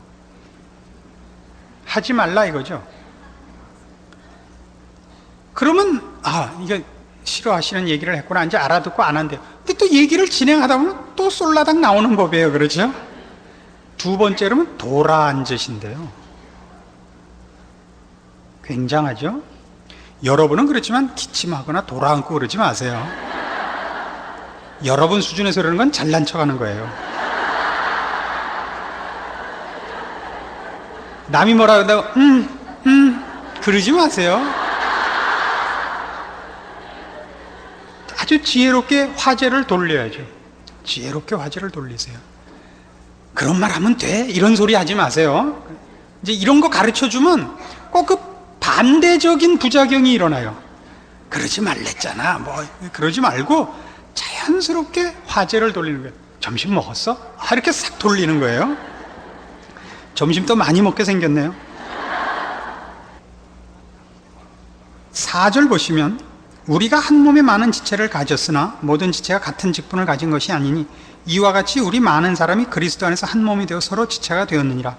[SPEAKER 1] 하지 말라 이거죠. 그러면 이게 싫어하시는 얘기를 했구나 이제 알아듣고 안 한대요. 근데 또 얘기를 진행하다 보면 또 쏠라당 나오는 법이에요. 그렇죠? 두 번째로는 돌아 앉으신대요. 굉장하죠? 여러분은 그렇지만 기침하거나 돌아앉고 그러지 마세요. 여러분 수준에서 그러는 건 잘난 척 하는 거예요. 남이 뭐라 그런다고 그러지 마세요. 아주 지혜롭게 화제를 돌려야죠. 지혜롭게 화제를 돌리세요. 그런 말 하면 돼? 이런 소리 하지 마세요. 이제 이런 거 가르쳐 주면 꼭 반대적인 부작용이 일어나요. 그러지 말랬잖아. 그러지 말고 자연스럽게 화제를 돌리는 거예요. 점심 먹었어? 이렇게 싹 돌리는 거예요. 점심 또 많이 먹게 생겼네요. 4절 보시면 우리가 한 몸에 많은 지체를 가졌으나 모든 지체가 같은 직분을 가진 것이 아니니 이와 같이 우리 많은 사람이 그리스도 안에서 한 몸이 되어 서로 지체가 되었느니라.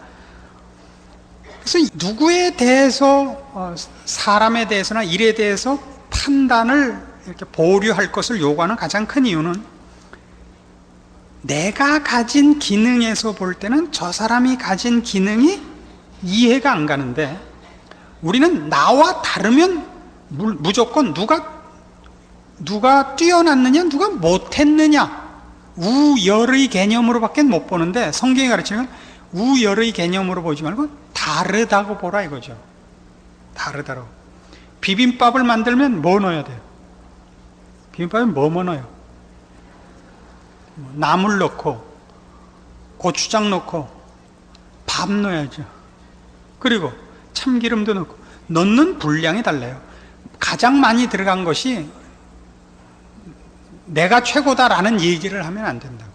[SPEAKER 1] 그래서 누구에 대해서 사람에 대해서나 일에 대해서 판단을 이렇게 보류할 것을 요구하는 가장 큰 이유는 내가 가진 기능에서 볼 때는 저 사람이 가진 기능이 이해가 안 가는데 우리는 나와 다르면 무조건 누가 뛰어났느냐 누가 못했느냐 우열의 개념으로밖에 못 보는데 성경이 가르치는 건 우열의 개념으로 보지 말고 다르다고 보라 이거죠. 다르다고. 비빔밥을 만들면 뭐 넣어야 돼요? 비빔밥에 뭐 넣어요? 나물 넣고 고추장 넣고 밥 넣어야죠. 그리고 참기름도 넣고 넣는 분량이 달라요. 가장 많이 들어간 것이 내가 최고다라는 얘기를 하면 안 된다고요.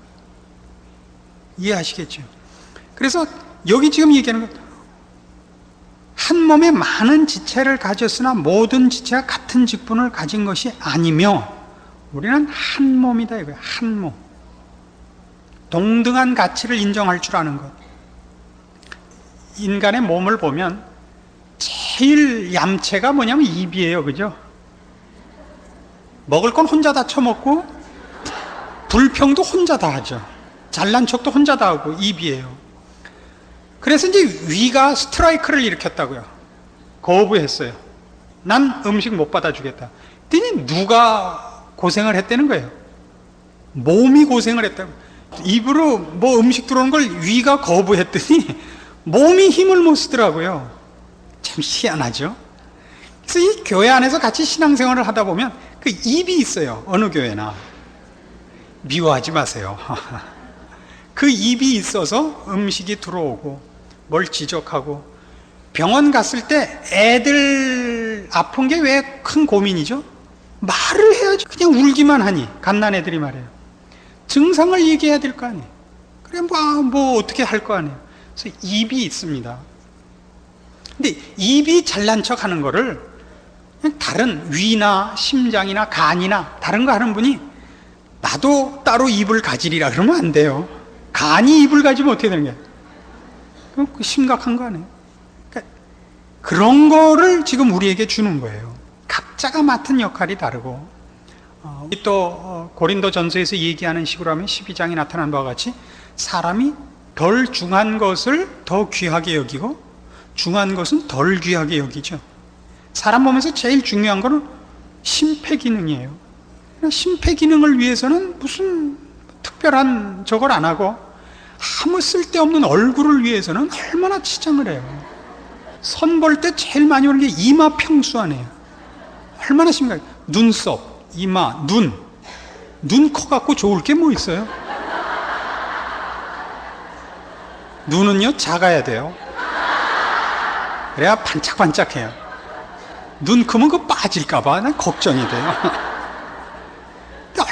[SPEAKER 1] 이해하시겠죠? 그래서 여기 지금 얘기하는 것, 한 몸에 많은 지체를 가졌으나 모든 지체가 같은 직분을 가진 것이 아니며 우리는 한 몸이다 이거예요. 한 몸. 동등한 가치를 인정할 줄 아는 것. 인간의 몸을 보면 제일 얌체가 뭐냐면 입이에요. 그죠? 먹을 건 혼자 다 처먹고 불평도 혼자 다 하죠. 잘난 척도 혼자 다 하고 입이에요. 그래서 이제 위가 스트라이크를 일으켰다고요. 거부했어요. 난 음식 못 받아주겠다. 그랬더니 누가 고생을 했다는 거예요? 몸이 고생을 했다고. 입으로 음식 들어오는 걸 위가 거부했더니 몸이 힘을 못 쓰더라고요. 참 희한하죠? 그래서 이 교회 안에서 같이 신앙생활을 하다 보면 그 입이 있어요. 어느 교회나. 미워하지 마세요. 그 입이 있어서 음식이 들어오고 뭘 지적하고, 병원 갔을 때 애들 아픈 게 왜 큰 고민이죠? 말을 해야지. 그냥 울기만 하니, 갓난 애들이 말이에요. 증상을 얘기해야 될 거 아니에요. 그래 뭐 어떻게 할 거 아니에요. 그래서 입이 있습니다. 근데 입이 잘난 척 하는 거를 그냥 다른 위나 심장이나 간이나 다른 거 하는 분이 나도 따로 입을 가지리라 그러면 안 돼요. 간이 입을 가지면 어떻게 되는 거예요? 그럼 심각한 거 아니에요? 그러니까 그런 거를 지금 우리에게 주는 거예요. 각자가 맡은 역할이 다르고, 또 고린도 전서에서 얘기하는 식으로 하면 12장에 나타난 바와 같이 사람이 덜 중한 것을 더 귀하게 여기고 중한 것은 덜 귀하게 여기죠. 사람 몸에서 제일 중요한 거는 심폐기능이에요. 심폐기능을 위해서는 무슨 특별한 저걸 안 하고 아무 쓸데없는 얼굴을 위해서는 얼마나 치장을 해요. 선 볼 때 제일 많이 오는 게 이마 평수하네요. 얼마나 심각해. 눈썹, 이마, 눈 커 갖고 좋을 게 뭐 있어요? 눈은요 작아야 돼요. 그래야 반짝반짝해요. 눈 크면 그거 빠질까봐 난 걱정이 돼요.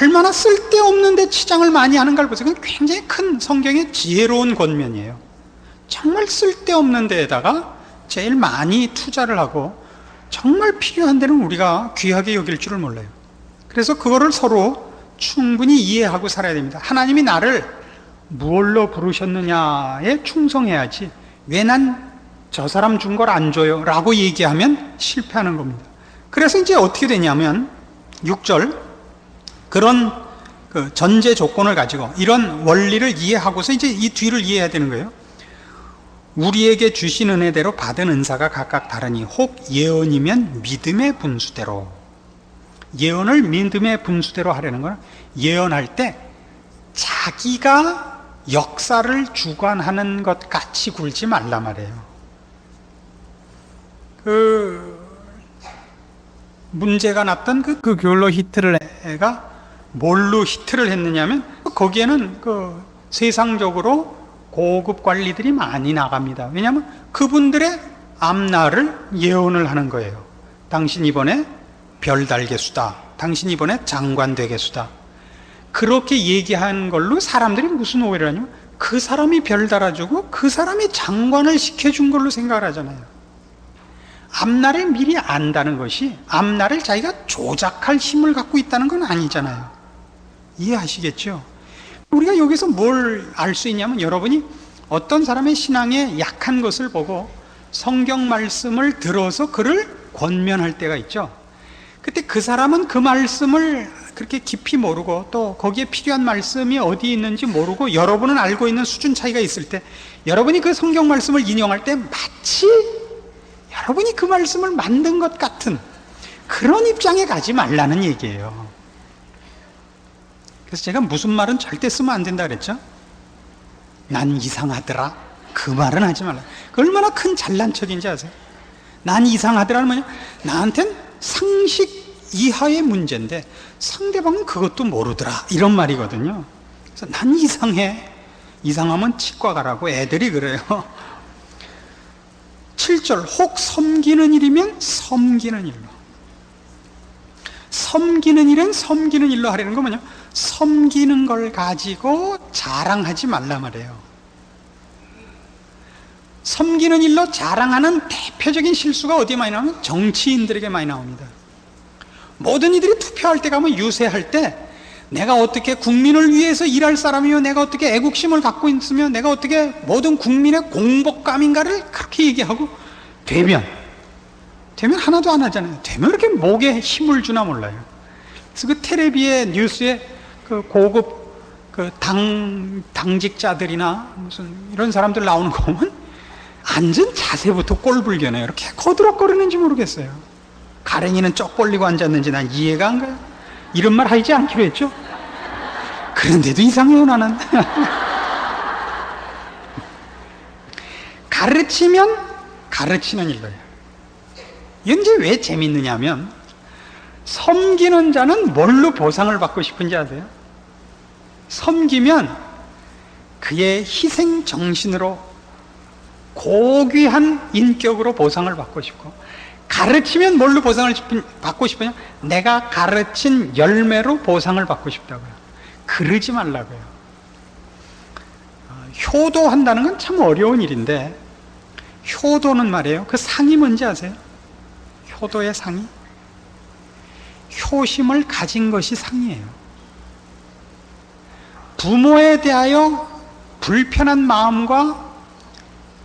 [SPEAKER 1] 얼마나 쓸데없는데 치장을 많이 하는가를 보세요. 그건 굉장히 큰 성경의 지혜로운 권면이에요. 정말 쓸데없는 데에다가 제일 많이 투자를 하고 정말 필요한 데는 우리가 귀하게 여길 줄을 몰라요. 그래서 그거를 서로 충분히 이해하고 살아야 됩니다. 하나님이 나를 무엇로 부르셨느냐에 충성해야지 왜 난 저 사람 준 걸 안 줘요 라고 얘기하면 실패하는 겁니다. 그래서 이제 어떻게 되냐면 6절 그런 그 전제 조건을 가지고 이런 원리를 이해하고서 이제 이 뒤를 이해해야 되는 거예요. 우리에게 주신 은혜대로 받은 은사가 각각 다르니 혹 예언이면 믿음의 분수대로. 예언을 믿음의 분수대로 하려는 건 예언할 때 자기가 역사를 주관하는 것 같이 굴지 말라 말이에요. 문제가 났던 그 교로 히트를 애가 뭘로 히트를 했느냐면 거기에는 그 세상적으로 고급 관리들이 많이 나갑니다. 왜냐하면 그분들의 앞날을 예언을 하는 거예요. 당신 이번에 별 달겠수다. 당신 이번에 장관 되겠수다. 그렇게 얘기한 걸로 사람들이 무슨 오해를 하냐면 그 사람이 별 달아주고 그 사람이 장관을 시켜준 걸로 생각을 하잖아요. 앞날을 미리 안다는 것이 앞날을 자기가 조작할 힘을 갖고 있다는 건 아니잖아요. 이해하시겠죠? 우리가 여기서 뭘 알 수 있냐면 여러분이 어떤 사람의 신앙에 약한 것을 보고 성경 말씀을 들어서 그를 권면할 때가 있죠. 그때 그 사람은 그 말씀을 그렇게 깊이 모르고 또 거기에 필요한 말씀이 어디 있는지 모르고 여러분은 알고 있는 수준 차이가 있을 때 여러분이 그 성경 말씀을 인용할 때 마치 여러분이 그 말씀을 만든 것 같은 그런 입장에 가지 말라는 얘기예요. 그래서 제가 무슨 말은 절대 쓰면 안 된다 그랬죠? 난 이상하더라. 그 말은 하지 말라. 그 얼마나 큰 잘난 척인지 아세요? 난 이상하더라는 뭐냐? 나한텐 상식 이하의 문제인데 상대방은 그것도 모르더라. 이런 말이거든요. 그래서 난 이상해. 이상하면 치과 가라고 애들이 그래요. 7절 혹 섬기는 일이면 섬기는 일로. 섬기는 일은 섬기는 일로 하려는 건 뭐냐? 섬기는 걸 가지고 자랑하지 말라 말이에요. 섬기는 일로 자랑하는 대표적인 실수가 어디에 많이 나오면 정치인들에게 많이 나옵니다. 모든 이들이 투표할 때 가면 유세할 때 내가 어떻게 국민을 위해서 일할 사람이요, 내가 어떻게 애국심을 갖고 있으며 내가 어떻게 모든 국민의 공복감인가를 그렇게 얘기하고 되면 하나도 안 하잖아요. 되면 이렇게 목에 힘을 주나 몰라요. 그래서 그 텔레비의 뉴스에 그 고급 그 당직자들이나 무슨 이런 사람들 나오는 거 보면 앉은 자세부터 꼴불견해요. 이렇게 거드럭거리는지 모르겠어요. 가랭이는 쩍 벌리고 앉았는지 난 이해가 안 가요. 이런 말 하지 않기로 했죠. 그런데도 이상해요 나는. 가르치면 가르치는 일로요. 이게 이제 왜 재밌느냐면 섬기는 자는 뭘로 보상을 받고 싶은지 아세요? 섬기면 그의 희생 정신으로 고귀한 인격으로 보상을 받고 싶고, 가르치면 뭘로 보상을 받고 싶으냐? 내가 가르친 열매로 보상을 받고 싶다고요. 그러지 말라고요. 효도한다는 건 참 어려운 일인데, 효도는 말이에요, 그 상이 뭔지 아세요? 효도의 상이 효심을 가진 것이 상이에요. 부모에 대하여 불편한 마음과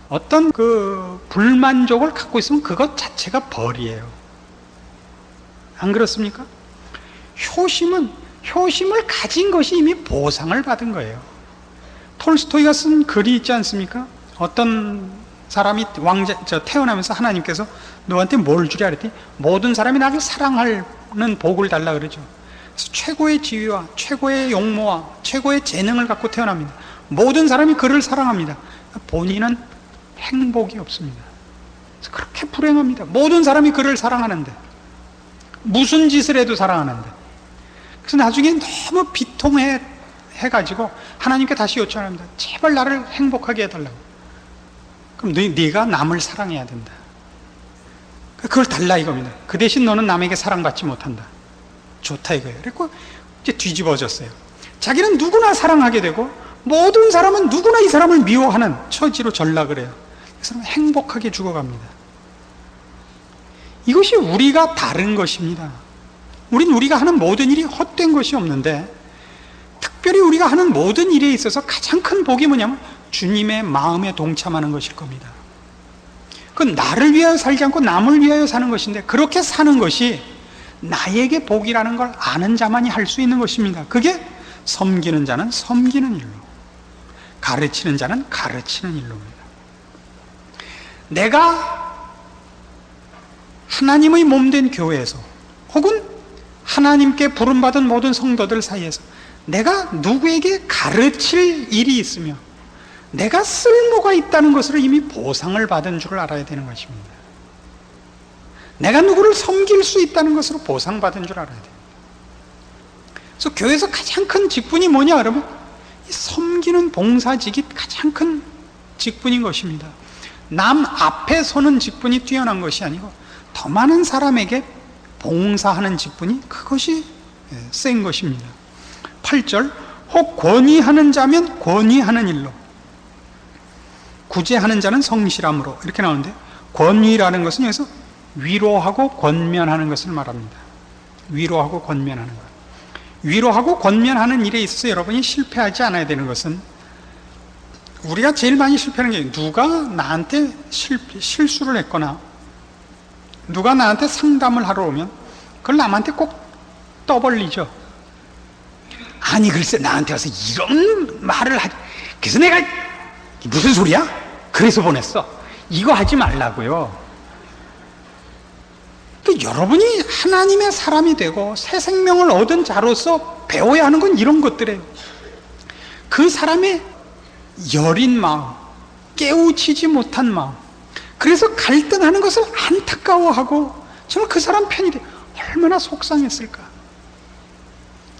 [SPEAKER 1] 어떤 그 불만족을 갖고 있으면 그것 자체가 벌이에요. 안 그렇습니까? 효심을 가진 것이 이미 보상을 받은 거예요. 톨스토이가 쓴 글이 있지 않습니까? 어떤 사람이 태어나면서 하나님께서 너한테 뭘 주랴 그랬더니 모든 사람이 나를 사랑하는 복을 달라 그러죠. 그래서 최고의 지위와 최고의 용모와 최고의 재능을 갖고 태어납니다. 모든 사람이 그를 사랑합니다. 본인은 행복이 없습니다. 그래서 그렇게 불행합니다. 모든 사람이 그를 사랑하는데, 무슨 짓을 해도 사랑하는데, 그래서 나중에 너무 비통해가지고 하나님께 다시 요청합니다. 제발 나를 행복하게 해달라고. 그럼 네가 남을 사랑해야 된다. 그걸 달라 이겁니다. 그 대신 너는 남에게 사랑받지 못한다. 좋다 이거예요. 그리고 이제 뒤집어졌어요. 자기는 누구나 사랑하게 되고 모든 사람은 누구나 이 사람을 미워하는 처지로 전락을 해요. 그 사람은 행복하게 죽어갑니다. 이것이 우리가 다른 것입니다. 우리가 하는 모든 일이 헛된 것이 없는데, 특별히 우리가 하는 모든 일에 있어서 가장 큰 복이 뭐냐면 주님의 마음에 동참하는 것일 겁니다. 그건 나를 위하여 살지 않고 남을 위하여 사는 것인데, 그렇게 사는 것이 나에게 복이라는 걸 아는 자만이 할 수 있는 것입니다. 그게 섬기는 자는 섬기는 일로, 가르치는 자는 가르치는 일로입니다. 내가 하나님의 몸된 교회에서 혹은 하나님께 부름받은 모든 성도들 사이에서 내가 누구에게 가르칠 일이 있으며 내가 쓸모가 있다는 것으로 이미 보상을 받은 줄을 알아야 되는 것입니다. 내가 누구를 섬길 수 있다는 것으로 보상받은 줄 알아야 돼요. 그래서 교회에서 가장 큰 직분이 뭐냐 그러면 이 섬기는 봉사직이 가장 큰 직분인 것입니다. 남 앞에 서는 직분이 뛰어난 것이 아니고 더 많은 사람에게 봉사하는 직분이, 그것이 센 것입니다. 8절, 혹 권위하는 자면 권위하는 일로, 구제하는 자는 성실함으로, 이렇게 나오는데, 권위라는 것은 여기서 위로하고 권면하는 것을 말합니다. 위로하고 권면하는 것. 위로하고 권면하는 일에 있어서 여러분이 실패하지 않아야 되는 것은, 우리가 제일 많이 실패하는 게, 누가 나한테 실수를 했거나 누가 나한테 상담을 하러 오면 그걸 남한테 꼭 떠벌리죠. 아니 글쎄 나한테 와서 이런 말을 하지, 그래서 내가 무슨 소리야? 그래서 보냈어. 이거 하지 말라고요. 또 여러분이 하나님의 사람이 되고 새 생명을 얻은 자로서 배워야 하는 건 이런 것들이에요. 그 사람의 여린 마음, 깨우치지 못한 마음, 그래서 갈등하는 것을 안타까워하고 저는 그 사람 편이 돼. 얼마나 속상했을까.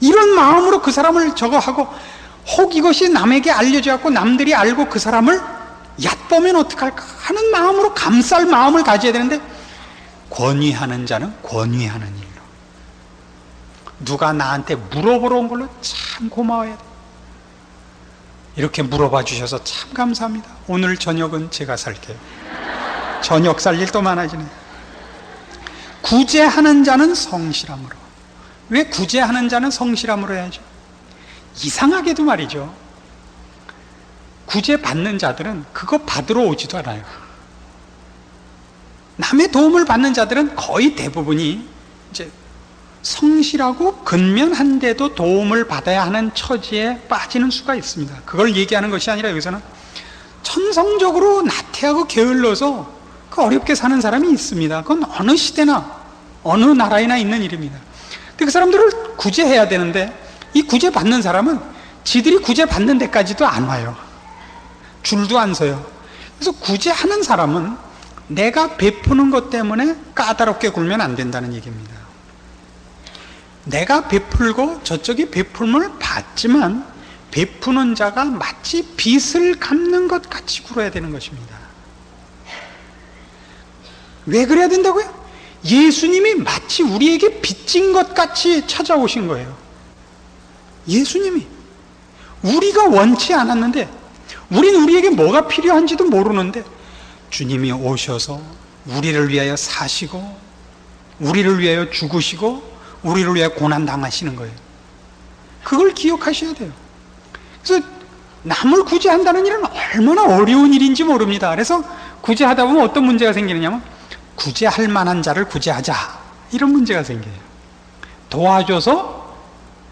[SPEAKER 1] 이런 마음으로 그 사람을 저거 하고, 혹 이것이 남에게 알려져갖고 남들이 알고 그 사람을 얕보면 어떡할까 하는 마음으로 감쌀 마음을 가져야 되는데, 권위하는 자는 권위하는 일로, 누가 나한테 물어보러 온 걸로 참 고마워야 돼. 이렇게 물어봐 주셔서 참 감사합니다. 오늘 저녁은 제가 살게요. 저녁 살 일 또 많아지네. 구제하는 자는 성실함으로. 왜 구제하는 자는 성실함으로 해야죠? 이상하게도 말이죠, 구제 받는 자들은 그거 받으러 오지도 않아요. 남의 도움을 받는 자들은 거의 대부분이 이제 성실하고 근면한데도 도움을 받아야 하는 처지에 빠지는 수가 있습니다. 그걸 얘기하는 것이 아니라 여기서는 천성적으로 나태하고 게을러서 그 어렵게 사는 사람이 있습니다. 그건 어느 시대나 어느 나라에나 있는 일입니다. 근데 그 사람들을 구제해야 되는데, 이 구제 받는 사람은 지들이 구제 받는 데까지도 안 와요. 줄도 안 서요. 그래서 구제하는 사람은 내가 베푸는 것 때문에 까다롭게 굴면 안 된다는 얘기입니다. 내가 베풀고 저쪽이 베풀음을 받지만 베푸는 자가 마치 빚을 갚는 것 같이 굴어야 되는 것입니다. 왜 그래야 된다고요? 예수님이 마치 우리에게 빚진 것 같이 찾아오신 거예요. 예수님이 우리가 원치 않았는데, 우린 우리에게 뭐가 필요한지도 모르는데 주님이 오셔서 우리를 위하여 사시고, 우리를 위하여 죽으시고, 우리를 위하여 고난 당하시는 거예요. 그걸 기억하셔야 돼요. 그래서 남을 구제한다는 일은 얼마나 어려운 일인지 모릅니다. 그래서 구제하다 보면 어떤 문제가 생기느냐면, 구제할 만한 자를 구제하자, 이런 문제가 생겨요. 도와줘서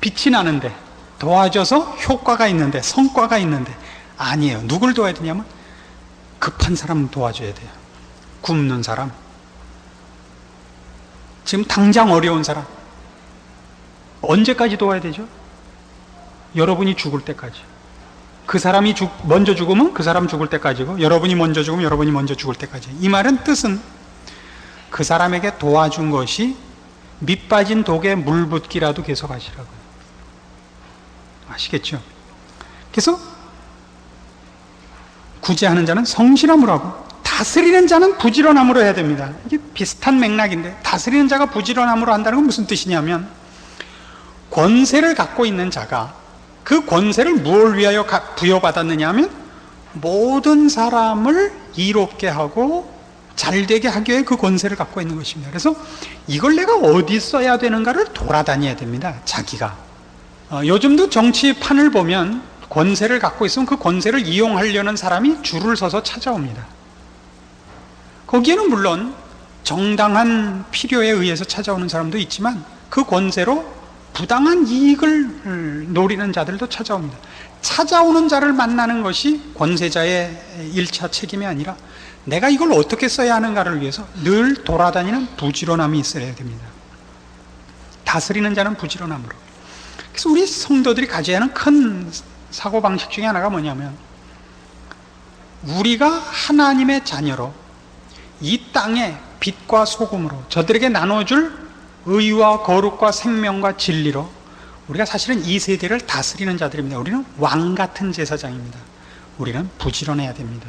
[SPEAKER 1] 빛이 나는데, 도와줘서 효과가 있는데, 성과가 있는데, 아니에요. 누굴 도와야 되냐면 급한 사람 도와줘야 돼요. 굶는 사람, 지금 당장 어려운 사람. 언제까지 도와야 되죠? 여러분이 죽을 때까지. 그 사람이 먼저 죽으면 그 사람 죽을 때까지고, 여러분이 먼저 죽으면 여러분이 먼저 죽을 때까지. 이 말은 뜻은 그 사람에게 도와준 것이 밑 빠진 독에 물 붓기라도 계속 하시라고요. 아시겠죠? 그래서 구제하는 자는 성실함으로 하고, 다스리는 자는 부지런함으로 해야 됩니다. 이게 비슷한 맥락인데, 다스리는 자가 부지런함으로 한다는 건 무슨 뜻이냐면, 권세를 갖고 있는 자가 그 권세를 무엇을 위하여 부여받았느냐 하면, 모든 사람을 이롭게 하고 잘되게 하기 위해 그 권세를 갖고 있는 것입니다. 그래서 이걸 내가 어디 써야 되는가를 돌아다녀야 됩니다. 자기가 요즘도 정치판을 보면 권세를 갖고 있으면 그 권세를 이용하려는 사람이 줄을 서서 찾아옵니다. 거기에는 물론 정당한 필요에 의해서 찾아오는 사람도 있지만, 그 권세로 부당한 이익을 노리는 자들도 찾아옵니다. 찾아오는 자를 만나는 것이 권세자의 1차 책임이 아니라, 내가 이걸 어떻게 써야 하는가를 위해서 늘 돌아다니는 부지런함이 있어야 됩니다. 다스리는 자는 부지런함으로. 그래서 우리 성도들이 가져야 하는 큰 사고방식 중에 하나가 뭐냐면, 우리가 하나님의 자녀로 이 땅에 빛과 소금으로 저들에게 나눠줄 의와 거룩과 생명과 진리로, 우리가 사실은 이 세대를 다스리는 자들입니다. 우리는 왕 같은 제사장입니다. 우리는 부지런해야 됩니다.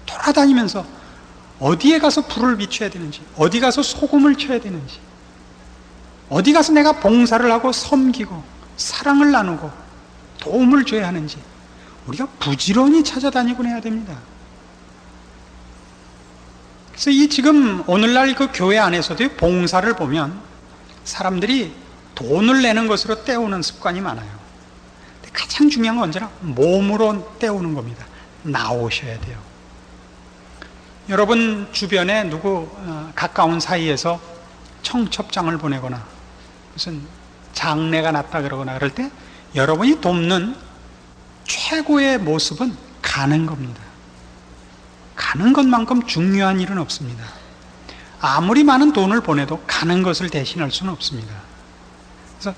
[SPEAKER 1] 돌아다니면서 어디에 가서 불을 비춰야 되는지, 어디 가서 소금을 쳐야 되는지, 어디 가서 내가 봉사를 하고 섬기고 사랑을 나누고 도움을 줘야 하는지, 우리가 부지런히 찾아다니곤 해야 됩니다. 그래서 이 지금 오늘날 그 교회 안에서도 봉사를 보면 사람들이 돈을 내는 것으로 때우는 습관이 많아요. 근데 가장 중요한 건 언제나 몸으로 때우는 겁니다. 나오셔야 돼요. 여러분 주변에 누구 가까운 사이에서 청첩장을 보내거나 무슨 장례가 났다 그러거나 그럴 때, 여러분이 돕는 최고의 모습은 가는 겁니다. 가는 것만큼 중요한 일은 없습니다. 아무리 많은 돈을 보내도 가는 것을 대신할 수는 없습니다. 그래서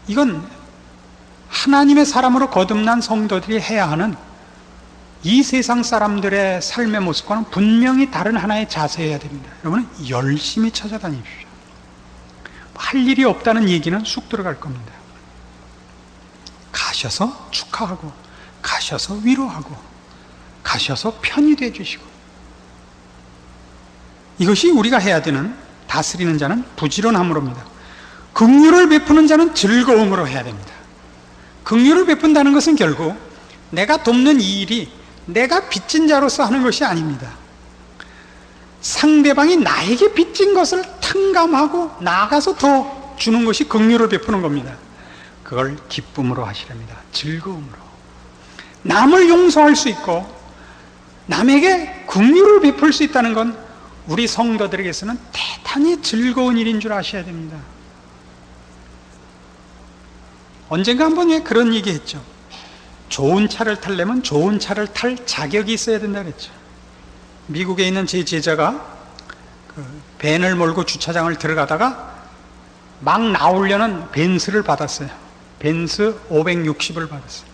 [SPEAKER 1] 이건 하나님의 사람으로 거듭난 성도들이 해야 하는, 이 세상 사람들의 삶의 모습과는 분명히 다른 하나의 자세여야 됩니다. 여러분은 열심히 찾아다니십시오. 할 일이 없다는 얘기는 쑥 들어갈 겁니다. 가셔서 축하하고, 가셔서 위로하고, 가셔서 편히 되어주시고, 이것이 우리가 해야 되는, 다스리는 자는 부지런함으로입니다. 긍휼을 베푸는 자는 즐거움으로 해야 됩니다. 긍휼을 베푼다는 것은 결국 내가 돕는 이 일이 내가 빚진 자로서 하는 것이 아닙니다. 상대방이 나에게 빚진 것을 탕감하고 나아가서 더 주는 것이 긍휼을 베푸는 겁니다. 그걸 기쁨으로 하시랍니다. 즐거움으로. 남을 용서할 수 있고 남에게 긍휼을 베풀 수 있다는 건 우리 성도들에게서는 대단히 즐거운 일인 줄 아셔야 됩니다. 언젠가 한번 왜 그런 얘기 했죠. 좋은 차를 타려면 좋은 차를 탈 자격이 있어야 된다 그랬죠. 미국에 있는 제 제자가 그 밴을 몰고 주차장을 들어가다가 막 나오려는 벤츠를 받았어요. 벤츠 560을 받았어요.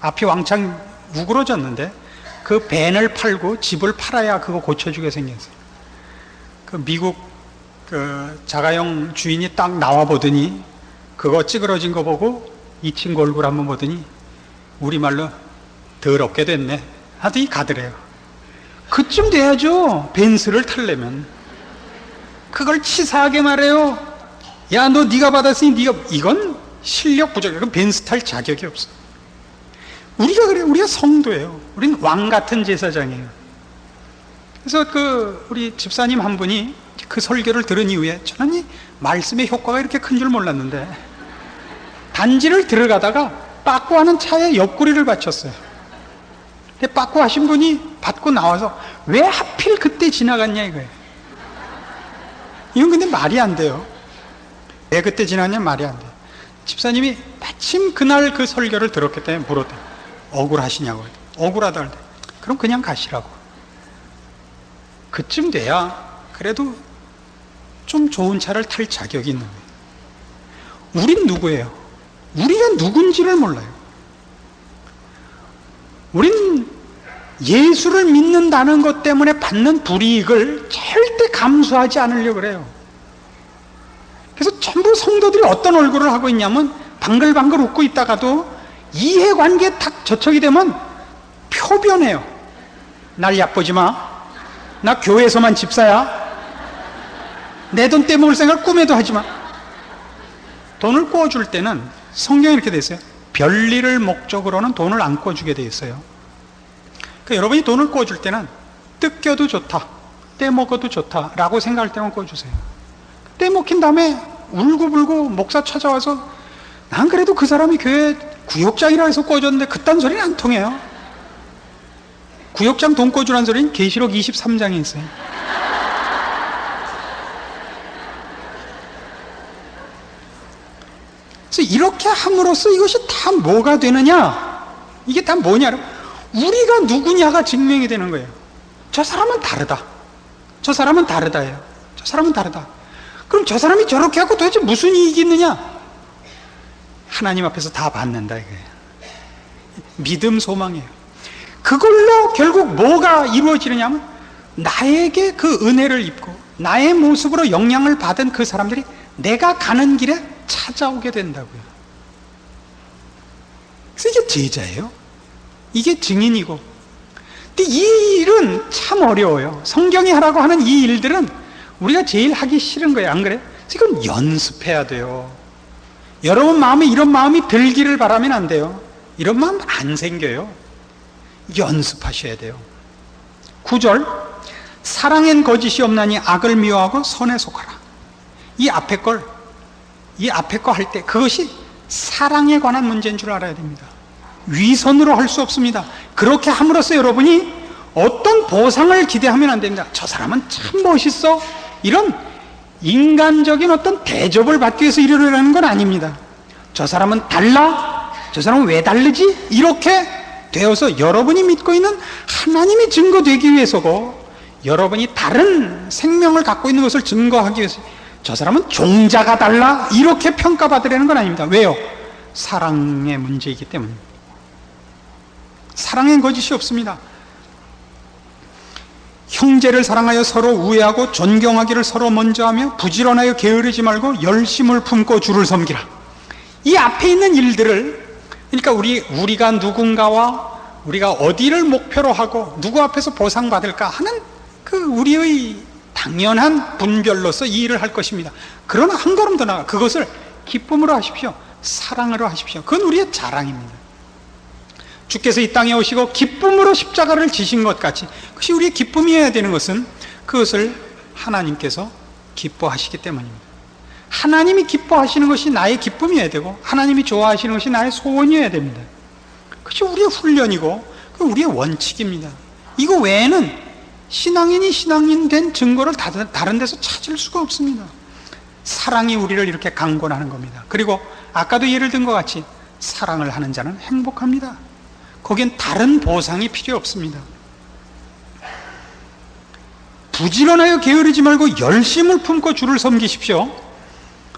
[SPEAKER 1] 앞이 왕창 우그러졌는데 그 밴을 팔고 집을 팔아야 그거 고쳐주게 생겼어요. 그 미국 그 자가용 주인이 딱 나와 보더니 그거 찌그러진 거 보고 이 친구 얼굴 한번 보더니 우리말로 더럽게 됐네 하더니 가더래요. 그쯤 돼야죠. 벤츠를 타려면. 그걸 치사하게 말해요. 야, 너 네가 받았으니 네가, 이건 실력 부족. 이건 벤츠 탈 자격이 없어. 우리가 그래요. 우리가 성도예요. 우리는 왕 같은 제사장이에요. 그래서 우리 집사님 한 분이 그 설교를 들은 이후에 저는 이 말씀의 효과가 이렇게 큰 줄 몰랐는데, 단지를 들어가다가 빠꾸 하는 차에 옆구리를 받쳤어요. 근데 빠꾸 하신 분이 받고 나와서 왜 하필 그때 지나갔냐 이거예요. 이건 근데 말이 안 돼요. 왜 그때 지나갔냐 말이 안 돼요. 집사님이 마침 그날 그 설교를 들었기 때문에 물었대요. 억울하시냐고. 억울하다 할 때. 그럼 그냥 가시라고. 그쯤 돼야 그래도 좀 좋은 차를 탈 자격이 있는 거예요. 우린 누구예요? 우리가 누군지를 몰라요. 우린 예수를 믿는다는 것 때문에 받는 불이익을 절대 감수하지 않으려고 그래요. 그래서 전부 성도들이 어떤 얼굴을 하고 있냐면, 방글방글 웃고 있다가도 이해관계에 탁 저촉이 되면 표변해요. 날 얕보지 마. 나 교회에서만 집사야. 내 돈 떼먹을 생각 꿈에도 하지 마. 돈을 꿔줄 때는 성경에 이렇게 돼 있어요. 별일을 목적으로는 돈을 안 꿔주게 돼 있어요. 그러니까 여러분이 돈을 꿔줄 때는 뜯겨도 좋다, 떼먹어도 좋다라고 생각할 때만 꿔주세요. 떼먹힌 다음에 울고불고 목사 찾아와서 난 그래도 그 사람이 교회 구역장이라 해서 꿔줬는데 그딴 소리는 안 통해요. 구역장 돈 꿔주라는 소리는 계시록 23장에 있어요. 그래서 이렇게 함으로써 이것이 다 뭐가 되느냐? 이게 다 뭐냐? 우리가 누구냐가 증명이 되는 거예요. 저 사람은 다르다. 저 사람은 다르다예요. 저 사람은 다르다. 그럼 저 사람이 저렇게 하고 도대체 무슨 이익이 있느냐? 하나님 앞에서 다 받는다 이거예요. 믿음, 소망이에요. 그걸로 결국 뭐가 이루어지느냐면, 나에게 그 은혜를 입고 나의 모습으로 영향을 받은 그 사람들이 내가 가는 길에 찾아오게 된다고요. 그래서 이게 제자예요. 이게 증인이고. 근데 이 일은 참 어려워요. 성경이 하라고 하는 이 일들은 우리가 제일 하기 싫은 거예요. 안 그래요? 그래서 이건 연습해야 돼요. 여러분 마음에 이런 마음이 들기를 바라면 안 돼요. 이런 마음 안 생겨요. 연습하셔야 돼요. 9절, 사랑엔 거짓이 없나니 악을 미워하고 선에 속하라. 이 앞에 거 할 때 그것이 사랑에 관한 문제인 줄 알아야 됩니다. 위선으로 할 수 없습니다. 그렇게 함으로써 여러분이 어떤 보상을 기대하면 안 됩니다. 저 사람은 참 멋있어, 이런 인간적인 어떤 대접을 받기 위해서 이러려는 건 아닙니다. 저 사람은 달라, 저 사람은 왜 다르지? 이렇게 되어서 여러분이 믿고 있는 하나님이 증거되기 위해서고, 여러분이 다른 생명을 갖고 있는 것을 증거하기 위해서, 저 사람은 종자가 달라, 이렇게 평가받으려는 건 아닙니다. 왜요? 사랑의 문제이기 때문입니다. 사랑엔 거짓이 없습니다. 형제를 사랑하여 서로 우애하고 존경하기를 서로 먼저 하며 부지런하여 게으르지 말고 열심을 품고 주를 섬기라. 이 앞에 있는 일들을, 그러니까 우리가 누군가와 우리가 어디를 목표로 하고 누구 앞에서 보상받을까 하는 그 우리의 당연한 분별로서 이 일을 할 것입니다. 그러나 한 걸음 더 나아가 그것을 기쁨으로 하십시오. 사랑으로 하십시오. 그건 우리의 자랑입니다. 주께서 이 땅에 오시고 기쁨으로 십자가를 지신 것 같이, 그것이 우리의 기쁨이어야 되는 것은 그것을 하나님께서 기뻐하시기 때문입니다. 하나님이 기뻐하시는 것이 나의 기쁨이어야 되고, 하나님이 좋아하시는 것이 나의 소원이어야 됩니다. 그것이 우리의 훈련이고 우리의 원칙입니다. 이거 외에는 신앙인이 신앙인 된 증거를 다른 데서 찾을 수가 없습니다. 사랑이 우리를 이렇게 강권하는 겁니다. 그리고 아까도 예를 든 것 같이 사랑을 하는 자는 행복합니다. 거기엔 다른 보상이 필요 없습니다. 부지런하여 게으르지 말고 열심을 품고 주를 섬기십시오.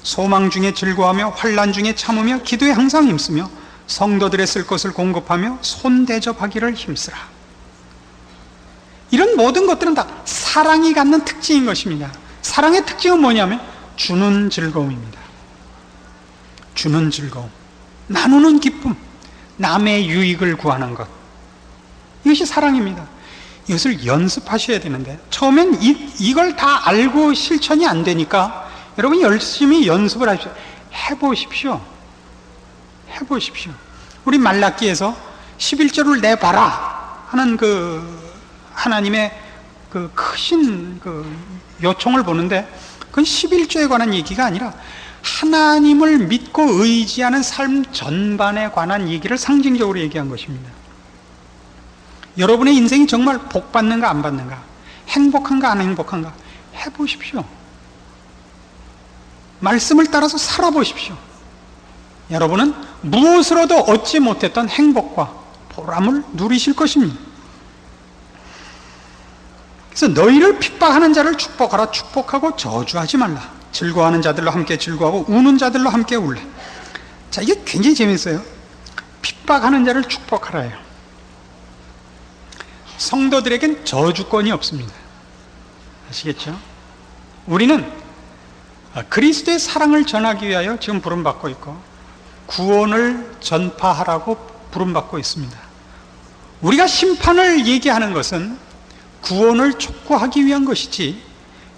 [SPEAKER 1] 소망 중에 즐거워하며 환난 중에 참으며 기도에 항상 힘쓰며 성도들의 쓸 것을 공급하며 손대접하기를 힘쓰라. 이런 모든 것들은 다 사랑이 갖는 특징인 것입니다. 사랑의 특징은 뭐냐면 주는 즐거움입니다. 주는 즐거움, 나누는 기쁨, 남의 유익을 구하는 것, 이것이 사랑입니다. 이것을 연습하셔야 되는데, 처음엔 이걸 다 알고 실천이 안 되니까 여러분이 열심히 연습을 하십시오. 해보십시오. 해보십시오. 우리 말라기에서 11조를 내봐라 하는 하나님의 크신 요청을 보는데, 그건 11조에 관한 얘기가 아니라 하나님을 믿고 의지하는 삶 전반에 관한 얘기를 상징적으로 얘기한 것입니다. 여러분의 인생이 정말 복 받는가 안 받는가, 행복한가 안 행복한가 해보십시오. 말씀을 따라서 살아보십시오. 여러분은 무엇으로도 얻지 못했던 행복과 보람을 누리실 것입니다. 그래서 너희를 핍박하는 자를 축복하라. 축복하고 저주하지 말라. 즐거워하는 자들로 함께 즐거워하고 우는 자들로 함께 울라. 자, 이게 굉장히 재밌어요. 핍박하는 자를 축복하라예요. 성도들에겐 저주권이 없습니다. 아시겠죠? 우리는 그리스도의 사랑을 전하기 위하여 지금 부름받고 있고, 구원을 전파하라고 부름받고 있습니다. 우리가 심판을 얘기하는 것은 구원을 촉구하기 위한 것이지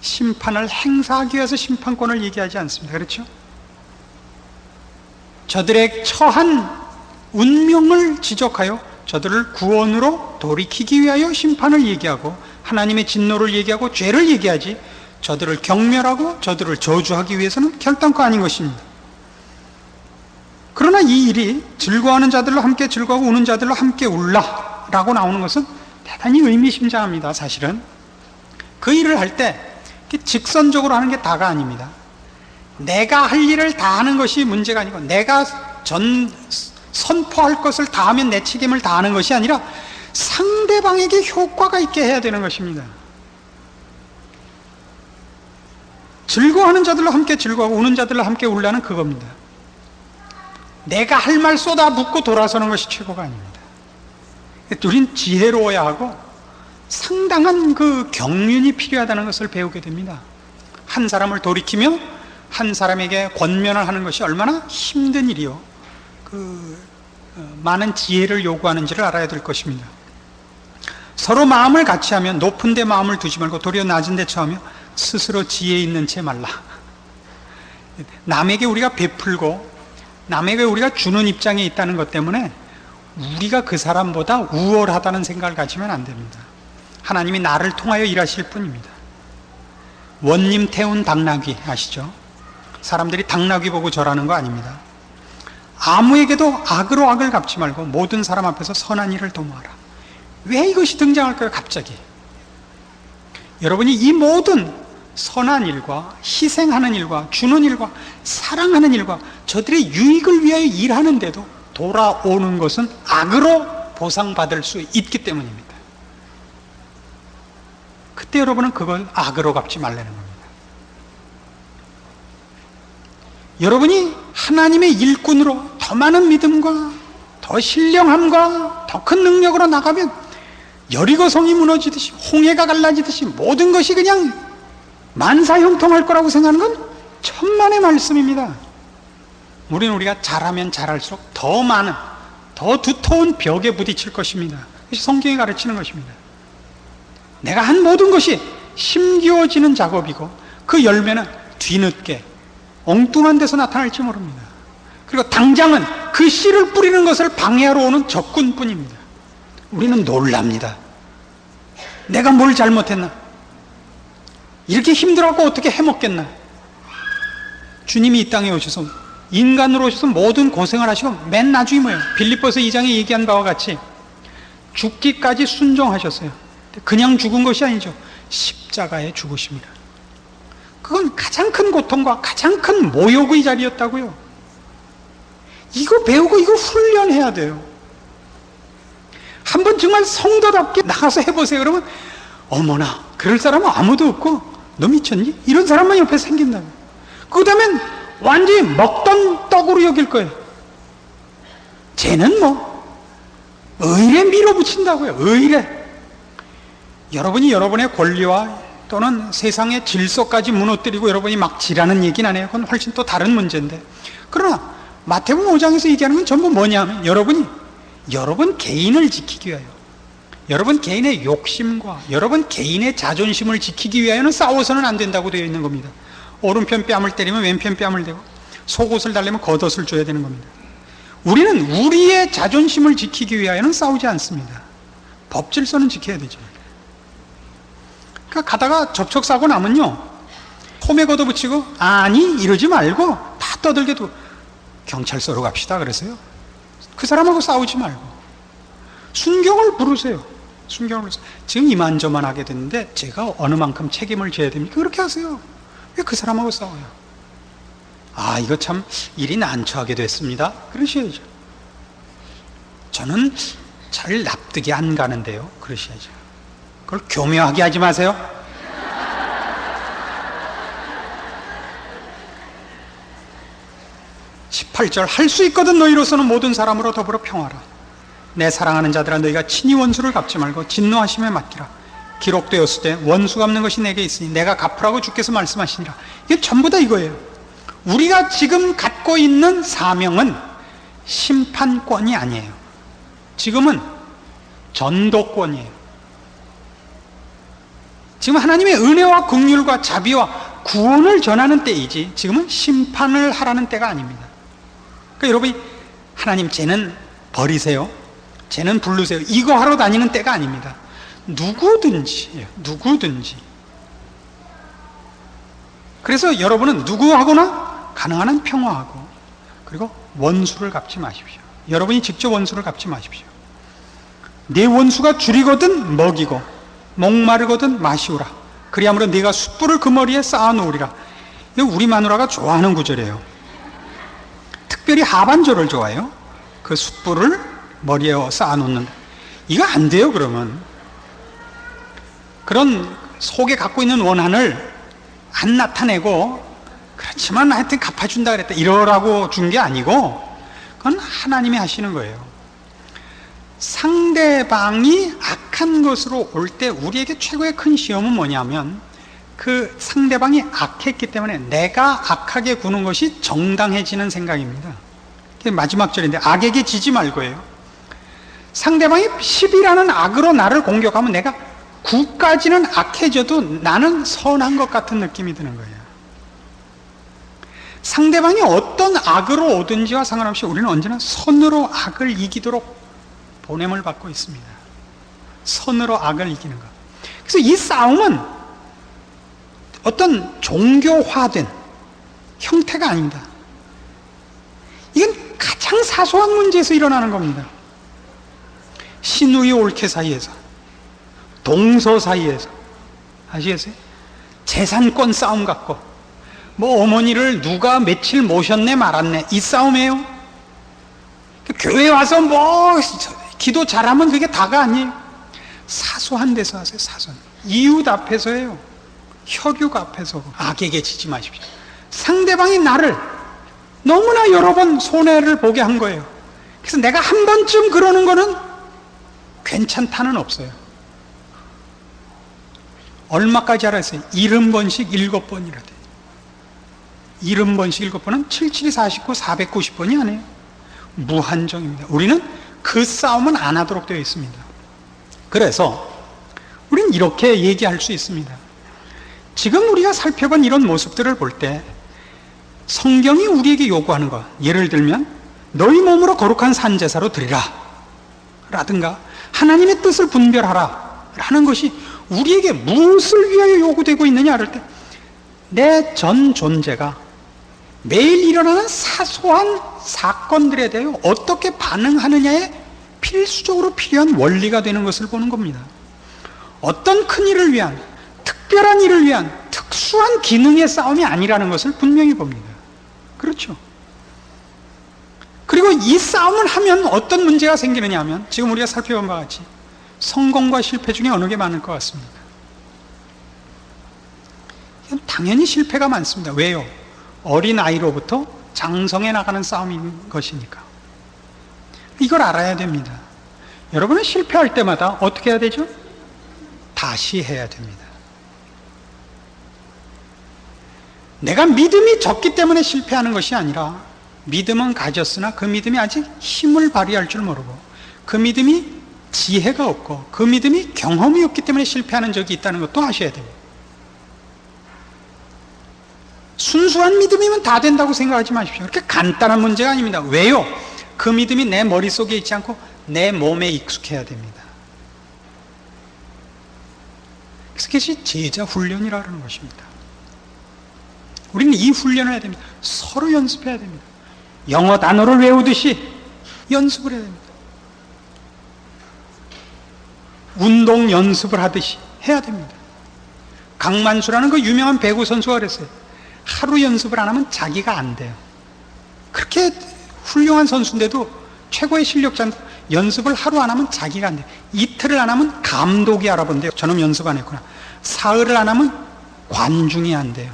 [SPEAKER 1] 심판을 행사하기 위해서 심판권을 얘기하지 않습니다. 그렇죠? 저들의 처한 운명을 지적하여 저들을 구원으로 돌이키기 위하여 심판을 얘기하고, 하나님의 진노를 얘기하고 죄를 얘기하지, 저들을 경멸하고 저들을 저주하기 위해서는 결단코 아닌 것입니다. 그러나 이 일이 즐거워하는 자들로 함께 즐거워하고 우는 자들로 함께 울라 라고 나오는 것은 대단히 의미심장합니다. 사실은 그 일을 할 때 직선적으로 하는 게 다가 아닙니다. 내가 할 일을 다 하는 것이 문제가 아니고, 내가 선포할 것을 다 하면 내 책임을 다하는 것이 아니라 상대방에게 효과가 있게 해야 되는 것입니다. 즐거워하는 자들로 함께 즐거워하고 우는 자들로 함께 울라는 그겁니다. 내가 할 말 쏟아붓고 돌아서는 것이 최고가 아닙니다. 우린 지혜로워야 하고 상당한 경륜이 필요하다는 것을 배우게 됩니다. 한 사람을 돌이키며 한 사람에게 권면을 하는 것이 얼마나 힘든 일이요, 많은 지혜를 요구하는지를 알아야 될 것입니다. 서로 마음을 같이 하면 높은 데 마음을 두지 말고 도리어 낮은 데 처하며 스스로 지혜 있는 채 말라. 남에게 우리가 베풀고 남에게 우리가 주는 입장에 있다는 것 때문에 우리가 그 사람보다 우월하다는 생각을 가지면 안 됩니다. 하나님이 나를 통하여 일하실 뿐입니다. 원님 태운 당나귀 아시죠? 사람들이 당나귀 보고 절하는 거 아닙니다. 아무에게도 악으로 악을 갚지 말고 모든 사람 앞에서 선한 일을 도모하라. 왜 이것이 등장할까요? 갑자기 여러분이 이 모든 선한 일과 희생하는 일과 주는 일과 사랑하는 일과 저들의 유익을 위하여 일하는데도 돌아오는 것은 악으로 보상받을 수 있기 때문입니다. 그때 여러분은 그걸 악으로 갚지 말라는 겁니다. 여러분이 하나님의 일꾼으로 더 많은 믿음과 더 신령함과 더 큰 능력으로 나가면 여리고성이 무너지듯이 홍해가 갈라지듯이 모든 것이 그냥 만사형통할 거라고 생각하는 건 천만의 말씀입니다. 우리가 잘하면 잘할수록 더 많은, 더 두터운 벽에 부딪힐 것입니다. 그것이 성경이 가르치는 것입니다. 내가 한 모든 것이 힘기워지는 작업이고 그 열매는 뒤늦게 엉뚱한 데서 나타날지 모릅니다. 그리고 당장은 그 씨를 뿌리는 것을 방해하러 오는 적군뿐입니다. 우리는 놀랍니다. 내가 뭘 잘못했나? 이렇게 힘들어하고 어떻게 해먹겠나? 주님이 이 땅에 오셔서 인간으로 오셔서 모든 고생을 하시고 맨 나중에 뭐예요? 빌립보서 2장에 얘기한 바와 같이 죽기까지 순종하셨어요. 그냥 죽은 것이 아니죠. 십자가에 죽으십니다. 그건 가장 큰 고통과 가장 큰 모욕의 자리였다고요. 이거 배우고 이거 훈련해야 돼요. 한번 정말 성도답게 나가서 해보세요. 그러면 어머나 그럴 사람은 아무도 없고 너 미쳤니? 이런 사람만 옆에 생긴다고. 그 다음엔 완전히 먹던 떡으로 여길 거예요. 쟤는 의례 밀어붙인다고요. 의례. 여러분이 여러분의 권리와 또는 세상의 질서까지 무너뜨리고 여러분이 막 지라는 얘기는 안 해요. 그건 훨씬 또 다른 문제인데, 그러나 마태복음 5장에서 얘기하는 건 전부 뭐냐 하면 여러분이 여러분 개인을 지키기 위하여, 여러분 개인의 욕심과 여러분 개인의 자존심을 지키기 위하여는 싸워서는 안 된다고 되어 있는 겁니다. 오른편 뺨을 때리면 왼편 뺨을 대고, 속옷을 달래면 겉옷을 줘야 되는 겁니다. 우리는 우리의 자존심을 지키기 위하여는 싸우지 않습니다. 법 질서는 지켜야 되죠. 그러니까 가다가 접촉사고 나면요, 소매 걷어붙이고 아니 이러지 말고 다 떠들게도 경찰서로 갑시다 그래서요, 그 사람하고 싸우지 말고 순경을 부르세요. 순경을 부르세요. 지금 이만저만하게 됐는데 제가 어느 만큼 책임을 져야 됩니까? 그렇게 하세요. 왜 그 사람하고 싸워요? 아, 이거 참 일이 난처하게 됐습니다, 그러셔야죠. 저는 잘 납득이 안 가는데요, 그러셔야죠. 그걸 교묘하게 하지 마세요. 18절, 할 수 있거든 너희로서는 모든 사람으로 더불어 평화라. 내 사랑하는 자들아, 너희가 친히 원수를 갚지 말고 진노하심에 맡기라. 기록되었을 때 원수 갚는 것이 내게 있으니 내가 갚으라고 주께서 말씀하시니라. 이게 전부 다 이거예요. 우리가 지금 갖고 있는 사명은 심판권이 아니에요. 지금은 전도권이에요. 지금 하나님의 은혜와 긍휼과 자비와 구원을 전하는 때이지, 지금은 심판을 하라는 때가 아닙니다. 그러니까 여러분이 하나님 쟤는 버리세요, 쟤는 부르세요, 이거 하러 다니는 때가 아닙니다. 누구든지. 그래서 여러분은 누구하고나 가능한 한 평화하고, 그리고 원수를 갚지 마십시오. 여러분이 직접 원수를 갚지 마십시오. 내 원수가 줄이거든 먹이고 목마르거든 마시우라. 그리하므로 네가 숯불을 그 머리에 쌓아놓으리라. 이거 우리 마누라가 좋아하는 구절이에요. 특별히 하반절을 좋아해요. 그 숯불을 머리에 쌓아놓는다. 이거 안 돼요. 그러면 그런 속에 갖고 있는 원한을 안 나타내고, 그렇지만 하여튼 갚아준다 그랬다 이러라고 준 게 아니고, 그건 하나님이 하시는 거예요. 상대방이 악한 것으로 올 때 우리에게 최고의 큰 시험은 뭐냐면, 그 상대방이 악했기 때문에 내가 악하게 구는 것이 정당해지는 생각입니다. 그게 마지막 절인데, 악에게 지지 말고예요. 상대방이 10이라는 악으로 나를 공격하면 내가 9까지는 악해져도 나는 선한 것 같은 느낌이 드는 거예요. 상대방이 어떤 악으로 오든지와 상관없이 우리는 언제나 선으로 악을 이기도록 보냄을 받고 있습니다. 선으로 악을 이기는 것. 그래서 이 싸움은 어떤 종교화된 형태가 아닙니다. 이건 가장 사소한 문제에서 일어나는 겁니다. 신우이 올케 사이에서, 동서 사이에서, 아시겠어요? 재산권 싸움 같고, 뭐 어머니를 누가 며칠 모셨네 말았네, 이 싸움이에요. 교회 와서 뭐 기도 잘하면 그게 다가 아니에요. 사소한 데서 하세요. 사소한 이웃 앞에서 해요. 혈육 앞에서. 악에게 지지 마십시오. 상대방이 나를 너무나 여러 번 손해를 보게 한 거예요. 그래서 내가 한 번쯤 그러는 거는 괜찮다는 없어요. 얼마까지 알았어요? 70번씩 7번이라 돼. 70번씩 7번은 77이 49, 490번이 아니에요. 무한정입니다. 우리는 그 싸움은 안 하도록 되어 있습니다. 그래서 우리는 이렇게 얘기할 수 있습니다. 지금 우리가 살펴본 이런 모습들을 볼 때 성경이 우리에게 요구하는 것, 예를 들면 너희 몸으로 거룩한 산제사로 드리라 라든가 하나님의 뜻을 분별하라 라는 것이 우리에게 무엇을 위하여 요구되고 있느냐 할 때, 내 전 존재가 매일 일어나는 사소한 사건들에 대해 어떻게 반응하느냐에 필수적으로 필요한 원리가 되는 것을 보는 겁니다. 어떤 큰 일을 위한, 특별한 일을 위한 특수한 기능의 싸움이 아니라는 것을 분명히 봅니다. 그렇죠? 그리고 이 싸움을 하면 어떤 문제가 생기느냐 하면, 지금 우리가 살펴본 바와 같이 성공과 실패 중에 어느 게 많을 것 같습니까? 당연히 실패가 많습니다. 왜요? 어린아이로부터 장성해 나가는 싸움인 것이니까. 이걸 알아야 됩니다. 여러분은 실패할 때마다 어떻게 해야 되죠? 다시 해야 됩니다. 내가 믿음이 적기 때문에 실패하는 것이 아니라, 믿음은 가졌으나 그 믿음이 아직 힘을 발휘할 줄 모르고 그 믿음이 지혜가 없고 그 믿음이 경험이 없기 때문에 실패하는 적이 있다는 것도 아셔야 됩니다. 순수한 믿음이면 다 된다고 생각하지 마십시오. 그렇게 간단한 문제가 아닙니다. 왜요? 그 믿음이 내 머릿속에 있지 않고 내 몸에 익숙해야 됩니다. 그래서 그것이 제자 훈련이라는 것입니다. 우리는 이 훈련을 해야 됩니다. 서로 연습해야 됩니다. 영어 단어를 외우듯이 연습을 해야 됩니다. 운동 연습을 하듯이 해야 됩니다. 강만수라는 그 유명한 배구 선수가 그랬어요. 하루 연습을 안 하면 자기가 안 돼요. 그렇게 훌륭한 선수인데도 최고의 실력자인데 연습을 하루 안 하면 자기가 안 돼요. 이틀을 안 하면 감독이 알아본대요. 저놈 연습 안 했구나. 사흘을 안 하면 관중이 안 돼요.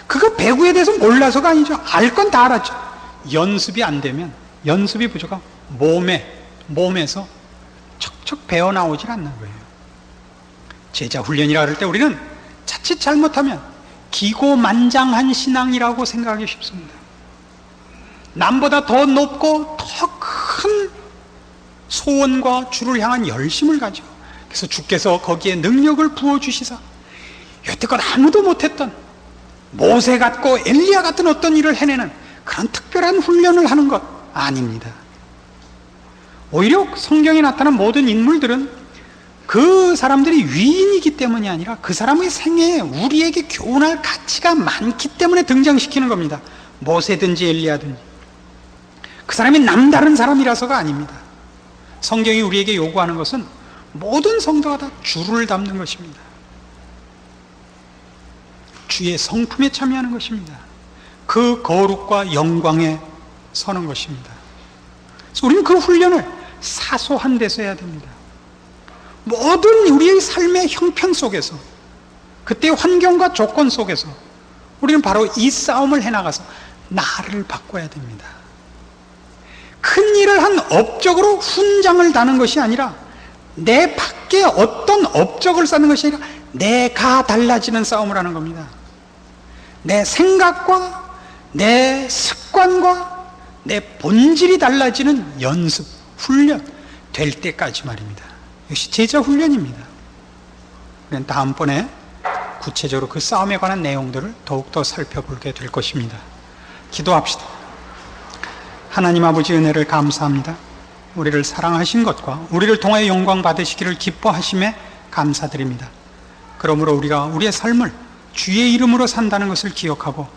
[SPEAKER 1] 그거 배구에 대해서 몰라서가 아니죠. 알 건 다 알았죠. 연습이 안 되면, 연습이 부족하면 몸에서 척척 배어나오질 않는 거예요. 제자 훈련이라 그럴 때 우리는 자칫 잘못하면 기고만장한 신앙이라고 생각하기 쉽습니다. 남보다 더 높고 더 큰 소원과 주를 향한 열심을 가지고, 그래서 주께서 거기에 능력을 부어주시사 여태껏 아무도 못했던 모세 같고 엘리야 같은 어떤 일을 해내는 그런 특별한 훈련을 하는 것 아닙니다. 오히려 성경에 나타난 모든 인물들은 그 사람들이 위인이기 때문이 아니라 그 사람의 생애에 우리에게 교훈할 가치가 많기 때문에 등장시키는 겁니다. 모세든지 엘리야든지. 그 사람이 남다른 사람이라서가 아닙니다. 성경이 우리에게 요구하는 것은 모든 성도가 다 주를 담는 것입니다. 주의 성품에 참여하는 것입니다. 그 거룩과 영광에 서는 것입니다. 그래서 우리는 그 훈련을 사소한 데서 해야 됩니다. 모든 우리의 삶의 형편 속에서, 그때의 환경과 조건 속에서 우리는 바로 이 싸움을 해나가서 나를 바꿔야 됩니다. 큰 일을 한 업적으로 훈장을 다는 것이 아니라, 내 밖에 어떤 업적을 쌓는 것이 아니라 내가 달라지는 싸움을 하는 겁니다. 내 생각과 내 습관과 내 본질이 달라지는 연습, 훈련 될 때까지 말입니다. 이것이 제자 훈련입니다. 우리는 다음번에 구체적으로 그 싸움에 관한 내용들을 더욱더 살펴보게 될 것입니다. 기도합시다. 하나님 아버지, 은혜를 감사합니다. 우리를 사랑하신 것과 우리를 통하여 영광 받으시기를 기뻐하심에 감사드립니다. 그러므로 우리가 우리의 삶을 주의 이름으로 산다는 것을 기억하고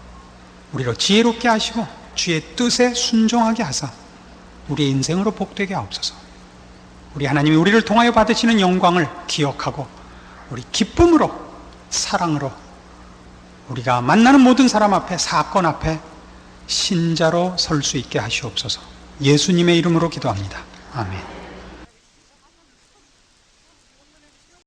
[SPEAKER 1] 우리로 지혜롭게 하시고 주의 뜻에 순종하게 하사 우리의 인생으로 복되게 하옵소서. 우리 하나님이 우리를 통하여 받으시는 영광을 기억하고 우리 기쁨으로, 사랑으로 우리가 만나는 모든 사람 앞에, 사건 앞에 신자로 설 수 있게 하시옵소서. 예수님의 이름으로 기도합니다. 아멘.